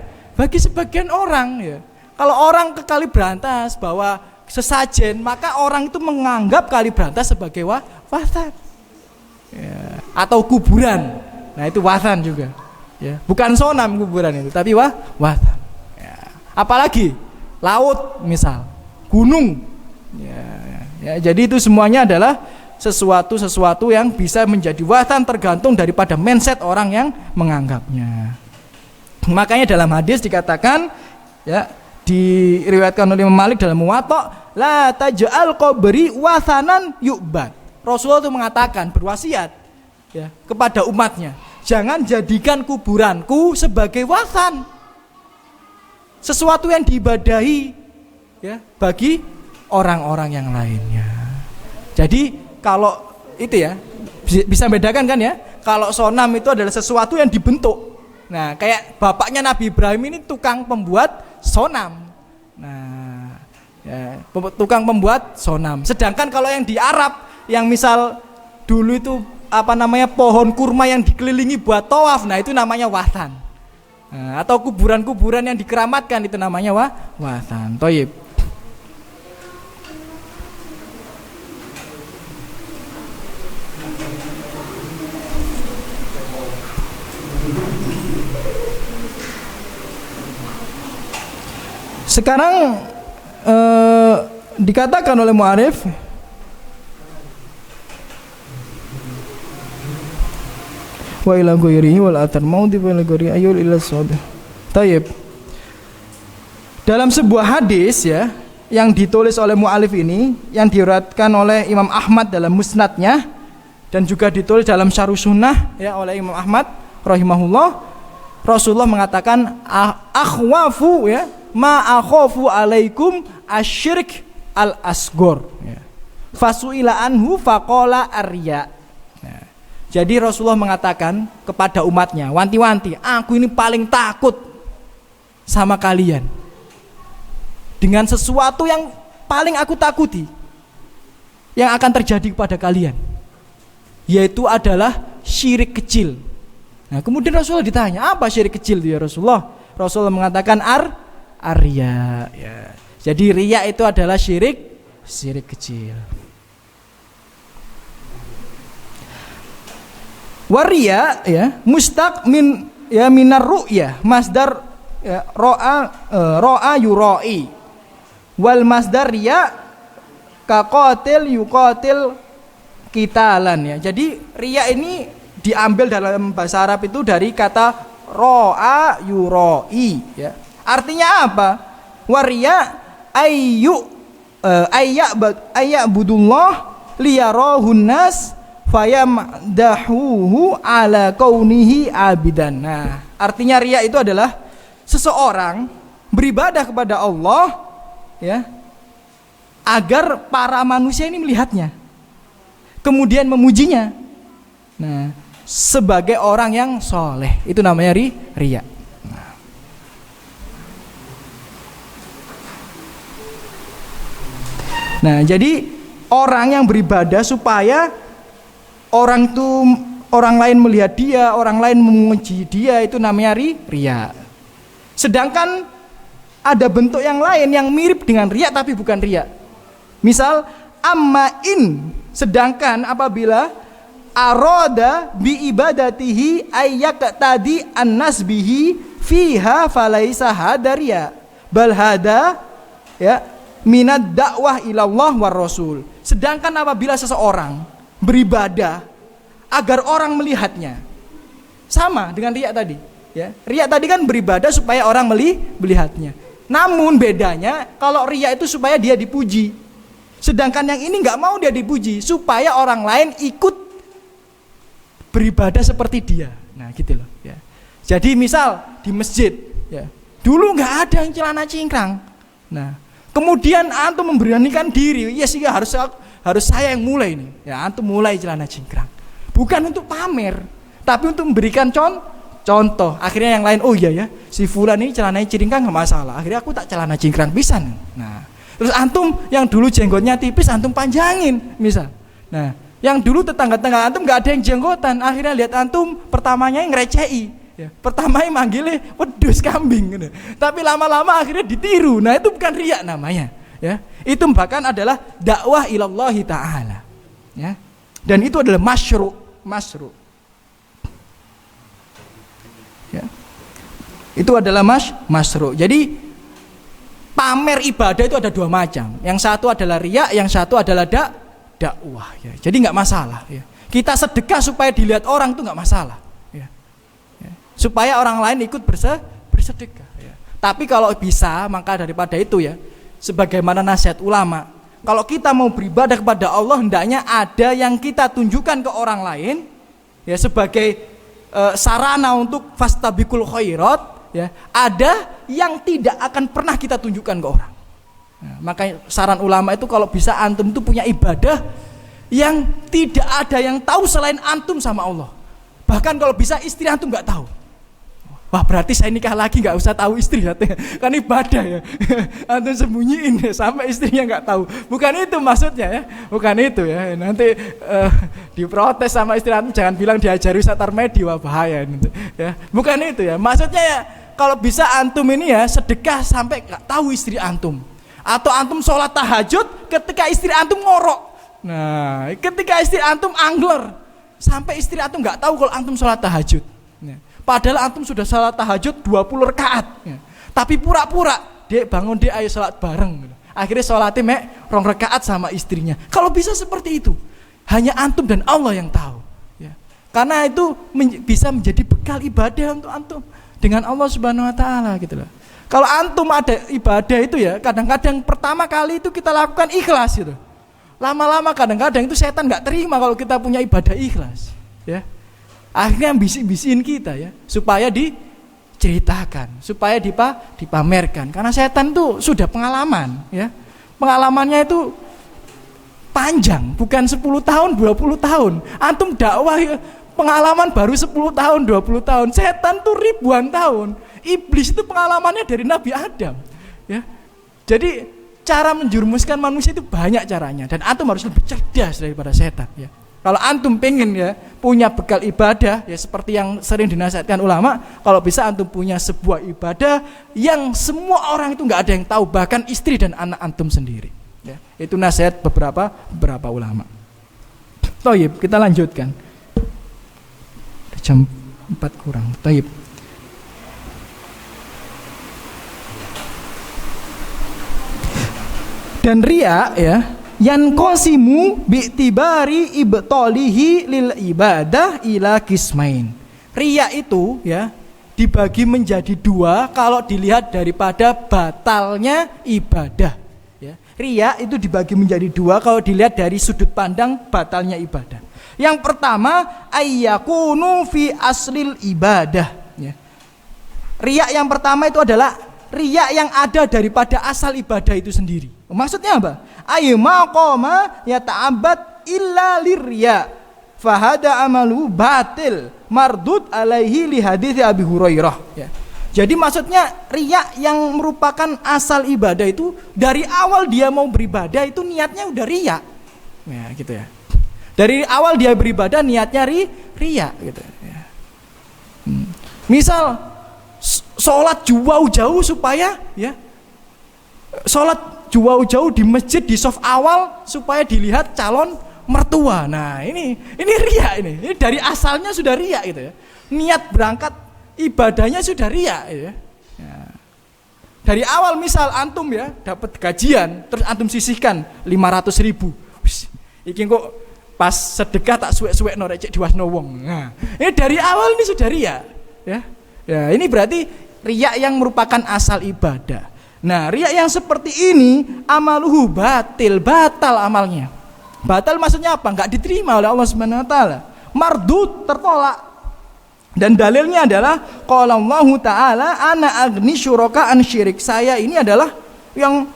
S1: orang ya. Kalau orang ke kali berantas bawa sesajen, maka orang itu menganggap kali berantas sebagai wathan. Ya, atau kuburan. Nah, itu wathan juga. Ya, bukan sonam kuburan itu, tapi wathan. Ya. Apalagi laut misal, gunung. Ya, jadi itu semuanya adalah sesuatu yang bisa menjadi wathan tergantung daripada mindset orang yang menganggapnya. Makanya dalam hadis dikatakan ya, diriwayatkan oleh Imam Malik dalam Muwatta, la taj'al qabri wathanan yu'bad. Rasulullah itu mengatakan, berwasiat ya kepada umatnya, jangan jadikan kuburanku sebagai wathan, sesuatu yang diibadahi ya bagi orang-orang yang lainnya. Jadi kalau itu ya bisa bedakan kan ya, kalau sonam itu adalah sesuatu yang dibentuk. Nah, kayak bapaknya Nabi Ibrahim ini tukang pembuat sonam. Nah, ya, tukang pembuat sonam. Sedangkan kalau yang di Arab, yang misal dulu itu apa namanya pohon kurma yang dikelilingi buat tawaf, nah itu namanya wathan. Nah, atau kuburan-kuburan yang dikeramatkan itu namanya wathan. Thayyib. Sekarang dikatakan oleh mu'arif wa ila ghairihi wal athar maudi wa ila ghairi ayul ila sawab. Tayyib. Dalam sebuah hadis ya yang ditulis oleh mu'alif ini, yang diriwayatkan oleh Imam Ahmad dalam musnadnya dan juga ditulis dalam Syarh Sunnah ya oleh Imam Ahmad rahimahullah, Rasulullah mengatakan akhwafu ya ma akhafu alaikum asyirk al asgor ya. Fasuila anhu faqala arya. Nah, jadi Rasulullah mengatakan kepada umatnya, wanti-wanti, aku ini paling takut sama kalian dengan sesuatu yang paling aku takuti yang akan terjadi kepada kalian, yaitu adalah syirik kecil. Nah, kemudian Rasulullah ditanya, apa syirik kecil itu ya Rasulullah? Rasulullah mengatakan arya ya. Jadi riya itu adalah syirik kecil. Waria ya mustaq min ya minar ru'ya masdar ya, ro'a yuroi wal masdar riya ka qatil yuqatil qitalan ya. Jadi riya ini diambil dalam bahasa Arab itu dari kata ro'a yuroi ya. Artinya apa? Waria ayya'budullah liyarahun nas fayamdahuhu ala kaunihi abidan. Nah, artinya riya itu adalah seseorang beribadah kepada Allah ya, agar para manusia ini melihatnya, kemudian memujinya. Nah, sebagai orang yang soleh, itu namanya riya. Nah, jadi orang yang beribadah supaya orang lain melihat dia, orang lain memuji dia, itu namanya riya. Sedangkan ada bentuk yang lain yang mirip dengan riya tapi bukan riya. Misal ammain, sedangkan apabila aroda bi ibadatihi ayyak tadi annas bihi fiha falaisa hadaria bal hada ya minad dakwah ilallah war rasul. Sedangkan apabila seseorang beribadah agar orang melihatnya, sama dengan riya tadi, ya. Riya tadi kan beribadah supaya orang melihatnya. Namun bedanya kalau riya itu supaya dia dipuji. Sedangkan yang ini nggak mau dia dipuji, supaya orang lain ikut beribadah seperti dia. Nah, gitu loh, ya. Jadi misal di masjid, ya. Dulu nggak ada yang celana cingkrang. Nah, kemudian antum memberanikan diri, ya sih harus saya yang mulai nih. Ya, antum mulai celana cingkrang. Bukan untuk pamer, tapi untuk memberikan contoh. Akhirnya yang lain, oh iya ya, si fulan ini celananya cingkrang nggak masalah. Akhirnya aku tak celana cingkrang pisan. Nah, terus antum yang dulu jenggotnya tipis antum panjangin, misal. Nah, yang dulu tetangga-tetangga antum nggak ada yang jenggotan. Akhirnya lihat antum pertamanya yang ngerecei. Ya, pertamanya manggilnya wedus kambing gitu. Tapi lama-lama akhirnya ditiru. Nah, itu bukan riya namanya, ya. Itu bahkan adalah dakwah ilallahi ta'ala, ya. Dan itu adalah masyru'. Ya. Itu adalah masyru'. Jadi pamer ibadah itu ada dua macam. Yang satu adalah riya, yang satu adalah dakwah, ya. Jadi nggak masalah, ya. Kita sedekah supaya dilihat orang itu nggak masalah, ya. Ya. Supaya orang lain ikut bersedekah, ya. Tapi kalau bisa, maka daripada itu, ya, sebagaimana nasihat ulama, kalau kita mau beribadah kepada Allah, hendaknya ada yang kita tunjukkan ke orang lain, ya, sebagai sarana untuk fastabiqul khairat, ya. Ada yang tidak akan pernah kita tunjukkan ke orang. Nah, makanya saran ulama itu kalau bisa antum itu punya ibadah yang tidak ada yang tahu selain antum sama Allah. Bahkan kalau bisa istri antum nggak tahu. Wah, berarti saya nikah lagi nggak usah tahu istri, kan ibadah, ya. Antum sembunyiin ya, sampai istrinya nggak tahu. Bukan itu maksudnya, ya. Bukan itu, ya. Nanti diprotes sama istri antum, jangan bilang diajari Ustaz Tarmedi, wah bahaya itu, ya. Bukan itu, ya. Maksudnya, ya, kalau bisa antum ini, ya, sedekah sampai nggak tahu istri antum. Atau antum sholat tahajud ketika istri antum ngorok. Nah, ketika istri antum angler sampai istri antum nggak tahu kalau antum sholat tahajud. Nah, padahal antum sudah sholat tahajud 20 rakaat, ya. Tapi pura-pura dia bangun, dia ayo sholat bareng. Akhirnya sholatnya 2 rakaat sama istrinya. Kalau bisa seperti itu, hanya antum dan Allah yang tahu, ya. Karena itu bisa menjadi bekal ibadah untuk antum dengan Allah Subhanahu Wa Taala, gitu loh. Kalau antum ada ibadah itu, ya, kadang-kadang pertama kali itu kita lakukan ikhlas, gitu. Lama-lama kadang-kadang itu setan nggak terima kalau kita punya ibadah ikhlas, ya. Akhirnya bisik-bisikin kita, ya, supaya diceritakan, supaya dipamerkan. Karena setan itu sudah pengalaman, ya. Pengalamannya itu panjang, bukan 10 tahun, 20 tahun. Antum dakwah, ya, pengalaman baru 10 tahun, 20 tahun. Setan tuh ribuan tahun. Iblis itu pengalamannya dari Nabi Adam, ya. Jadi cara menjerumuskan manusia itu banyak caranya, dan antum harus lebih cerdas daripada setan, ya. Kalau antum pengen, ya, punya bekal ibadah, ya, seperti yang sering dinasihatkan ulama, kalau bisa antum punya sebuah ibadah yang semua orang itu nggak ada yang tahu, bahkan istri dan anak antum sendiri, ya. Itu nasihat beberapa ulama. Toyib, kita lanjutkan. Jam 4 kurang. Toyib. Dan riya, ya, yan qasimu bi'tibari ibtalihi lil ibadah ila qismain. Riya itu, ya, dibagi menjadi 2 kalau dilihat daripada batalnya ibadah, ya. Riya itu dibagi menjadi 2 kalau dilihat dari sudut pandang batalnya ibadah. Yang pertama, ayyakunu fi aslil ibadah, ya. Riya yang pertama itu adalah riya yang ada daripada asal ibadah itu sendiri. Maksudnya apa? Ayu maqama yata'abbad illa lirriya fahada amalu batil mardud alaihi li hadits Abi Hurairah, ya. Jadi maksudnya riya yang merupakan asal ibadah itu dari awal dia mau beribadah itu niatnya udah riya. Ya, gitu ya. Dari awal dia beribadah niatnya riya gitu ya. Misal sholat jauh-jauh supaya ya sholat jauh-jauh di masjid di saf awal supaya dilihat calon mertua. Nah, ini riya ini dari asalnya sudah riya gitu ya. Niat berangkat ibadahnya sudah riya ya. Dari awal misal antum ya dapat gajian terus antum sisihkan 500.000. Iki kok pas sedekah tak suwek-suwek norek cek diwasno wong. Nah, ini dari awal ini sudah riya ya. Ya, ini berarti riya yang merupakan asal ibadah. Nah, riya yang seperti ini amaluhu batal amalnya. Batal maksudnya apa? Enggak diterima oleh Allah Subhanahu wa taala. Mardud, tertolak. Dan dalilnya adalah qala Allahu taala ana agni syuraka an syirik. Saya ini adalah yang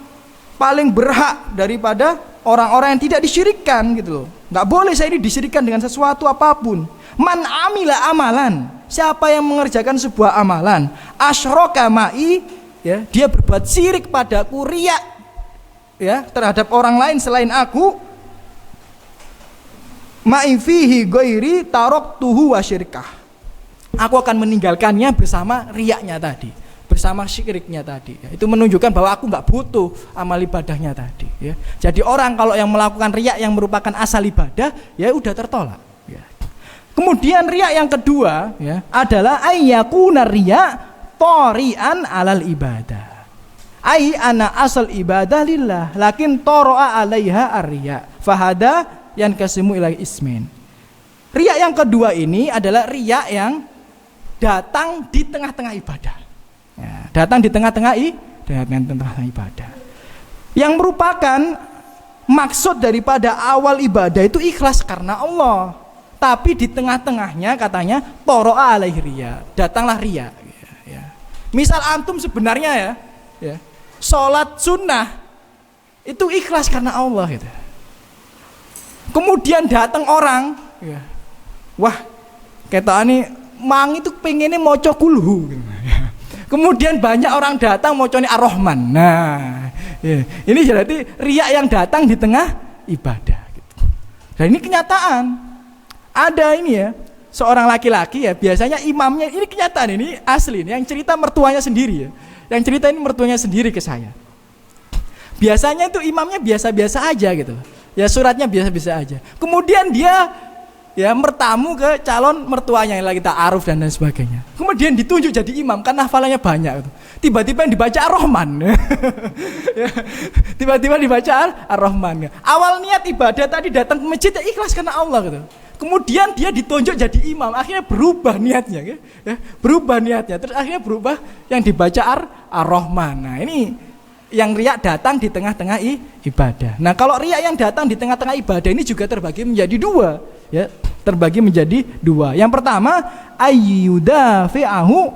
S1: paling berhak daripada orang-orang yang tidak disyirikkan gitu loh. Enggak boleh saya ini disyirikkan dengan sesuatu apapun. Man amila amalan, siapa yang mengerjakan sebuah amalan asyraka ma'i, ya, dia berbuat syirik padaku, riya ya terhadap orang lain selain aku, ma'i fihi ghairi taraktuhu wa syirkah. Aku akan meninggalkannya bersama riyaknya tadi, bersama syiriknya tadi. Ya, itu menunjukkan bahwa aku nggak butuh amal ibadahnya tadi. Ya. Jadi orang kalau yang melakukan riyak yang merupakan asal ibadah, ya udah tertolak. Ya. Kemudian riyak yang kedua, ya, adalah ayyakuna riya torian alal ibadah. Ai ana asal ibadah lillah, lakin toroa alaiha ar-riya. Fahada yang kasimu ilai ismin. Riyak yang kedua ini adalah riyak yang datang di tengah-tengah ibadah. Ya, datang di tengah-tengah ibadah. Yang merupakan maksud daripada awal ibadah itu ikhlas karena Allah. Tapi di tengah-tengahnya katanya toro'a alaihi riya, datanglah riya. Ya. Misal antum sebenarnya ya, sholat sunnah itu ikhlas karena Allah gitu. Kemudian datang orang, ya, wah, ketane mang itu pengennya moco kulhu. Kemudian banyak orang datang mocone ar-Rahman. Nah, ya, ini berarti riya yang datang di tengah ibadah. Gitu. Dan ini kenyataan. Ada ini ya, seorang laki-laki ya, biasanya imamnya, ini kenyataan, ini asli, ini yang cerita mertuanya sendiri ya. Yang cerita ini mertuanya sendiri ke saya. Biasanya itu imamnya biasa-biasa aja gitu. Ya suratnya biasa-biasa aja. Kemudian dia ya bertamu ke calon mertuanya yang lagi ta'aruf dan lain sebagainya. Kemudian ditunjuk jadi imam karena hafalannya banyak. Tiba-tiba yang dibaca Ar-Rahman. Ya, tiba-tiba dibaca Ar-Rahman. Awal niat ibadah tadi datang ke masjid ya ikhlas karena Allah gitu. Kemudian dia ditunjuk jadi imam, akhirnya berubah niatnya, ya, berubah niatnya. Terus akhirnya berubah yang dibaca Ar-Rahman. Nah ini yang riak datang di tengah-tengah ibadah. Nah kalau riak yang datang di tengah-tengah ibadah ini juga terbagi menjadi dua. Ya, terbagi menjadi dua. Yang pertama ayyudafi'ahu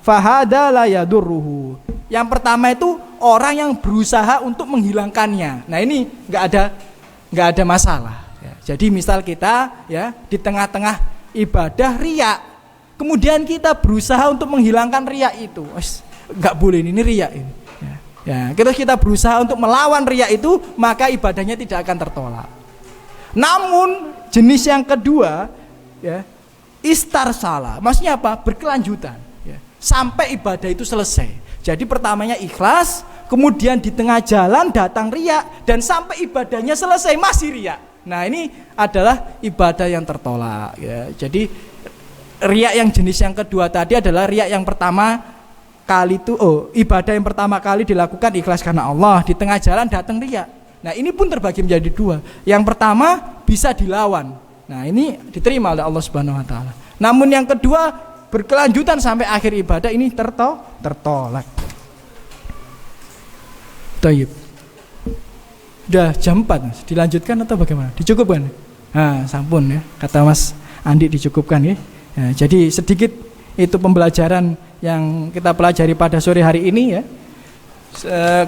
S1: fahada la yadurruhu. Yang pertama itu orang yang berusaha untuk menghilangkannya. Nah ini nggak ada masalah. Ya, jadi misal kita ya di tengah-tengah ibadah riak, kemudian kita berusaha untuk menghilangkan riak itu, nggak boleh ini riak ini. Ya, kita berusaha untuk melawan riak itu, maka ibadahnya tidak akan tertolak. Namun jenis yang kedua ya istarsala, maksudnya apa? Berkelanjutan ya, sampai ibadah itu selesai. Jadi pertamanya ikhlas, kemudian di tengah jalan datang riak, dan sampai ibadahnya selesai masih riak. Nah ini adalah ibadah yang tertolak ya. Jadi riak yang jenis yang kedua tadi adalah riak yang pertama kali itu, ibadah yang pertama kali dilakukan ikhlas karena Allah, di tengah jalan datang riak. Nah ini pun terbagi menjadi dua. Yang pertama bisa dilawan. Nah ini diterima oleh Allah Subhanahu wa taala. Namun yang kedua berkelanjutan sampai akhir ibadah ini tertolak. Taib. Udah jam 4 Mas. Dilanjutkan atau bagaimana? Dicukupkan? Nah, sampun ya. Kata Mas Andi dicukupkan ya. Nah, jadi sedikit itu pembelajaran yang kita pelajari pada sore hari ini ya.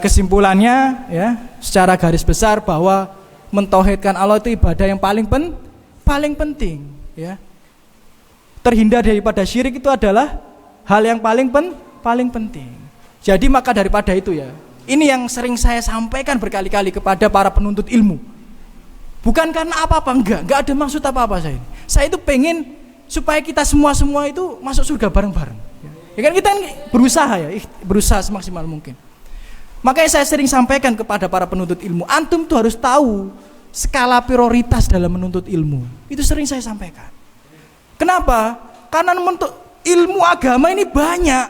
S1: Kesimpulannya ya, secara garis besar bahwa mentauhidkan Allah itu ibadah yang paling penting ya. Terhindar daripada syirik itu adalah hal yang paling penting. Jadi maka daripada itu ya, ini yang sering saya sampaikan berkali-kali kepada para penuntut ilmu. Bukan karena apa-apa, enggak ada maksud apa-apa saya. Saya itu pengen supaya kita semua itu masuk surga bareng-bareng. Ya kan kita berusaha semaksimal mungkin. Makanya saya sering sampaikan kepada para penuntut ilmu, antum tuh harus tahu skala prioritas dalam menuntut ilmu. Itu sering saya sampaikan. Kenapa? Karena menuntut ilmu agama ini banyak.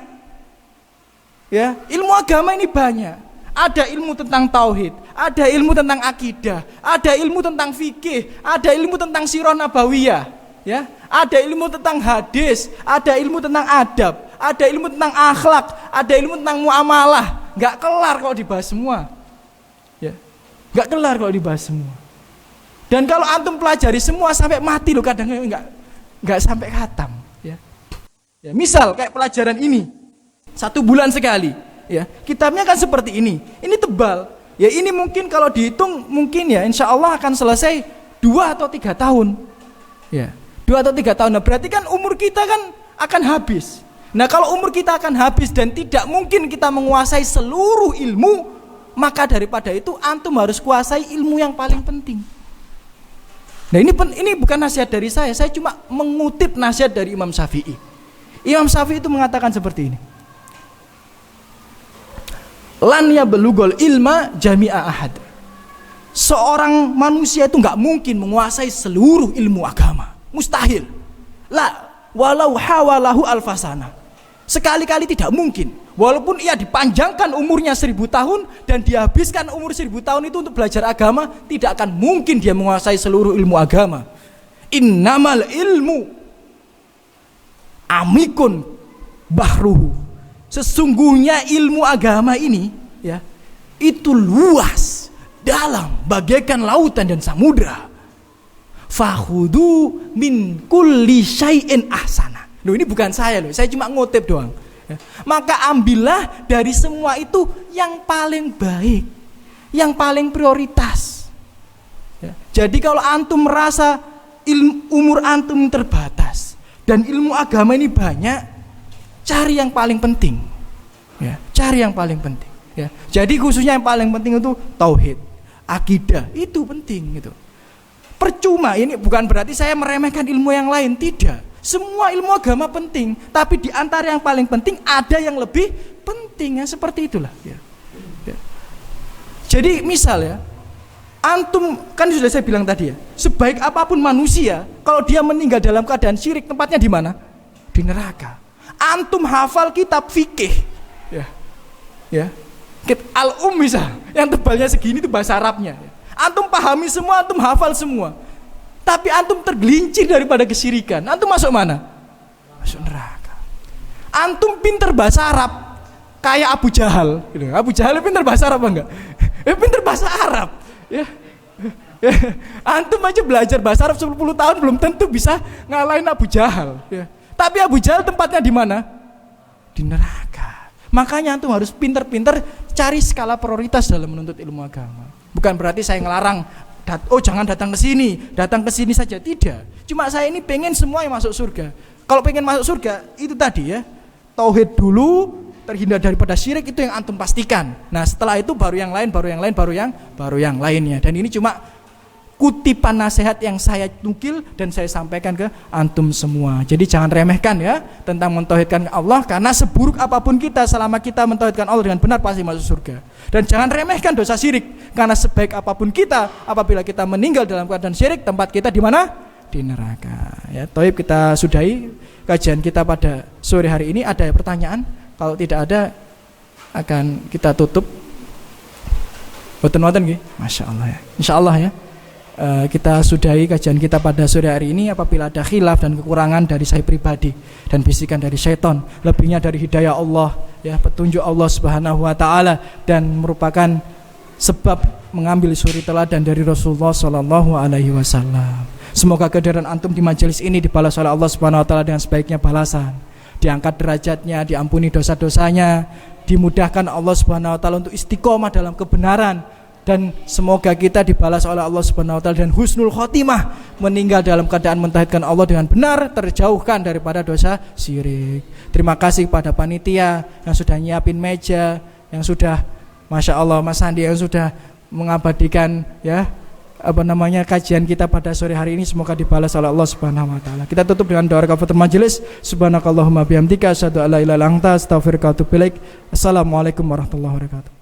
S1: Ya, ilmu agama ini banyak. Ada ilmu tentang tauhid, ada ilmu tentang akidah, ada ilmu tentang fikih, ada ilmu tentang sirah nabawiyah, ya. Ada ilmu tentang hadis, ada ilmu tentang adab, ada ilmu tentang akhlak, ada ilmu tentang muamalah. Enggak kelar kalau dibahas semua. Ya. Enggak kelar kalau dibahas semua. Dan kalau antum pelajari semua sampai mati loh, kadang enggak sampai khatam, ya. Ya, misal kayak pelajaran ini 1 bulan sekali, ya. Kitabnya kan seperti ini tebal. Ya ini mungkin kalau dihitung mungkin ya insya Allah akan selesai 2 atau 3 tahun. Ya, 2 atau 3 tahun. Nah, berarti kan umur kita kan akan habis. Nah, kalau umur kita akan habis dan tidak mungkin kita menguasai seluruh ilmu, maka daripada itu antum harus kuasai ilmu yang paling penting. Nah, ini bukan nasihat dari saya cuma mengutip nasihat dari Imam Syafi'i. Imam Syafi'i itu mengatakan seperti ini. Lan yablugul ilma jami'a ahad. Seorang manusia itu enggak mungkin menguasai seluruh ilmu agama. Mustahil. La walau hawalahu alfasana. Sekali-kali tidak mungkin. Walaupun ia dipanjangkan umurnya 1000 tahun dan dihabiskan umur 1000 tahun itu untuk belajar agama, tidak akan mungkin dia menguasai seluruh ilmu agama. Innamal ilmu amikun bahruhu. Sesungguhnya ilmu agama ini ya, itu luas, dalam, bagaikan lautan dan samudra. Fakhudu min kulli syai'in ahsana. Loh, ini bukan saya loh, saya cuma ngutip doang. Ya. Maka ambillah dari semua itu yang paling baik, yang paling prioritas. Ya. Jadi kalau antum merasa umur antum terbatas dan ilmu agama ini banyak, cari yang paling penting. Ya, cari yang paling penting. Ya. Jadi khususnya yang paling penting itu tauhid, akidah, itu penting gitu. Percuma, ini bukan berarti saya meremehkan ilmu yang lain, tidak. Semua ilmu agama penting, tapi di antara yang paling penting ada yang lebih penting, ya seperti itulah. Ya. Ya. Jadi misal ya, antum kan sudah saya bilang tadi ya, sebaik apapun manusia, kalau dia meninggal dalam keadaan syirik, tempatnya di mana? Di neraka. Antum hafal kitab fikih, ya, ya, misal, yang tebalnya segini itu bahasa Arabnya. Ya. Antum pahami semua, antum hafal semua. Tapi antum tergelincir daripada kesyirikan, antum masuk mana? Masuk neraka. Antum pinter bahasa Arab, kayak Abu Jahal. Abu Jahal pinter bahasa Arab apa enggak? Pinter bahasa Arab. Ya. Ya. Antum aja belajar bahasa Arab 10 tahun belum tentu bisa ngalahin Abu Jahal. Ya. Tapi Abu Jahal tempatnya di mana? Di neraka. Makanya antum harus pinter-pinter cari skala prioritas dalam menuntut ilmu agama. Bukan berarti saya ngelarang, jangan datang ke sini saja, tidak. Cuma saya ini pengen semua yang masuk surga. Kalau pengen masuk surga, itu tadi ya, tauhid dulu, terhindar daripada syirik, itu yang antum pastikan. Nah setelah itu baru yang lain, baru yang lainnya. Dan ini cuma kutipan nasihat yang saya nukil dan saya sampaikan ke antum semua. Jadi jangan remehkan ya tentang mentauhidkan Allah, karena seburuk apapun kita, selama kita mentauhidkan Allah dengan benar pasti masuk surga. Dan jangan remehkan dosa syirik, karena sebaik apapun kita, apabila kita meninggal dalam keadaan syirik, tempat kita di mana? Di neraka. Ya, Toib, kita sudahi kajian kita pada sore hari ini. Ada pertanyaan? Kalau tidak ada, akan kita tutup. Boten-boten nggih. Masya Allah ya. Insya Allah ya. Kita sudahi kajian kita pada sore hari ini. Apabila ada khilaf dan kekurangan dari saya pribadi dan bisikan dari syaitan, lebihnya dari hidayah Allah, ya, petunjuk Allah Subhanahu wa taala, dan merupakan sebab mengambil suri teladan dari Rasulullah sallallahu alaihi wasallam. Semoga kehadiran antum di majelis ini dibalas oleh Allah Subhanahu wa taala dengan sebaiknya balasan. diangkat derajatnya, diampuni dosa-dosanya, dimudahkan Allah Subhanahu wa taala untuk istiqomah dalam kebenaran, dan semoga kita dibalas oleh Allah Subhanahu wa taala dan husnul khotimah, meninggal dalam keadaan mentauhidkan Allah dengan benar, terjauhkan daripada dosa syirik. Terima kasih pada panitia yang sudah nyiapin meja, yang sudah Masya Allah Mas Andi yang sudah mengabadikan kajian kita pada sore hari ini. Semoga dibalas oleh Allah Subhanahu wa taala. Kita tutup dengan doa kafatul majelis. Subhanakallahumma bihamdika asyhadu an la ilaha illa anta astaghfiruka wa atubu ilaik. Assalamualaikum warahmatullahi wabarakatuh.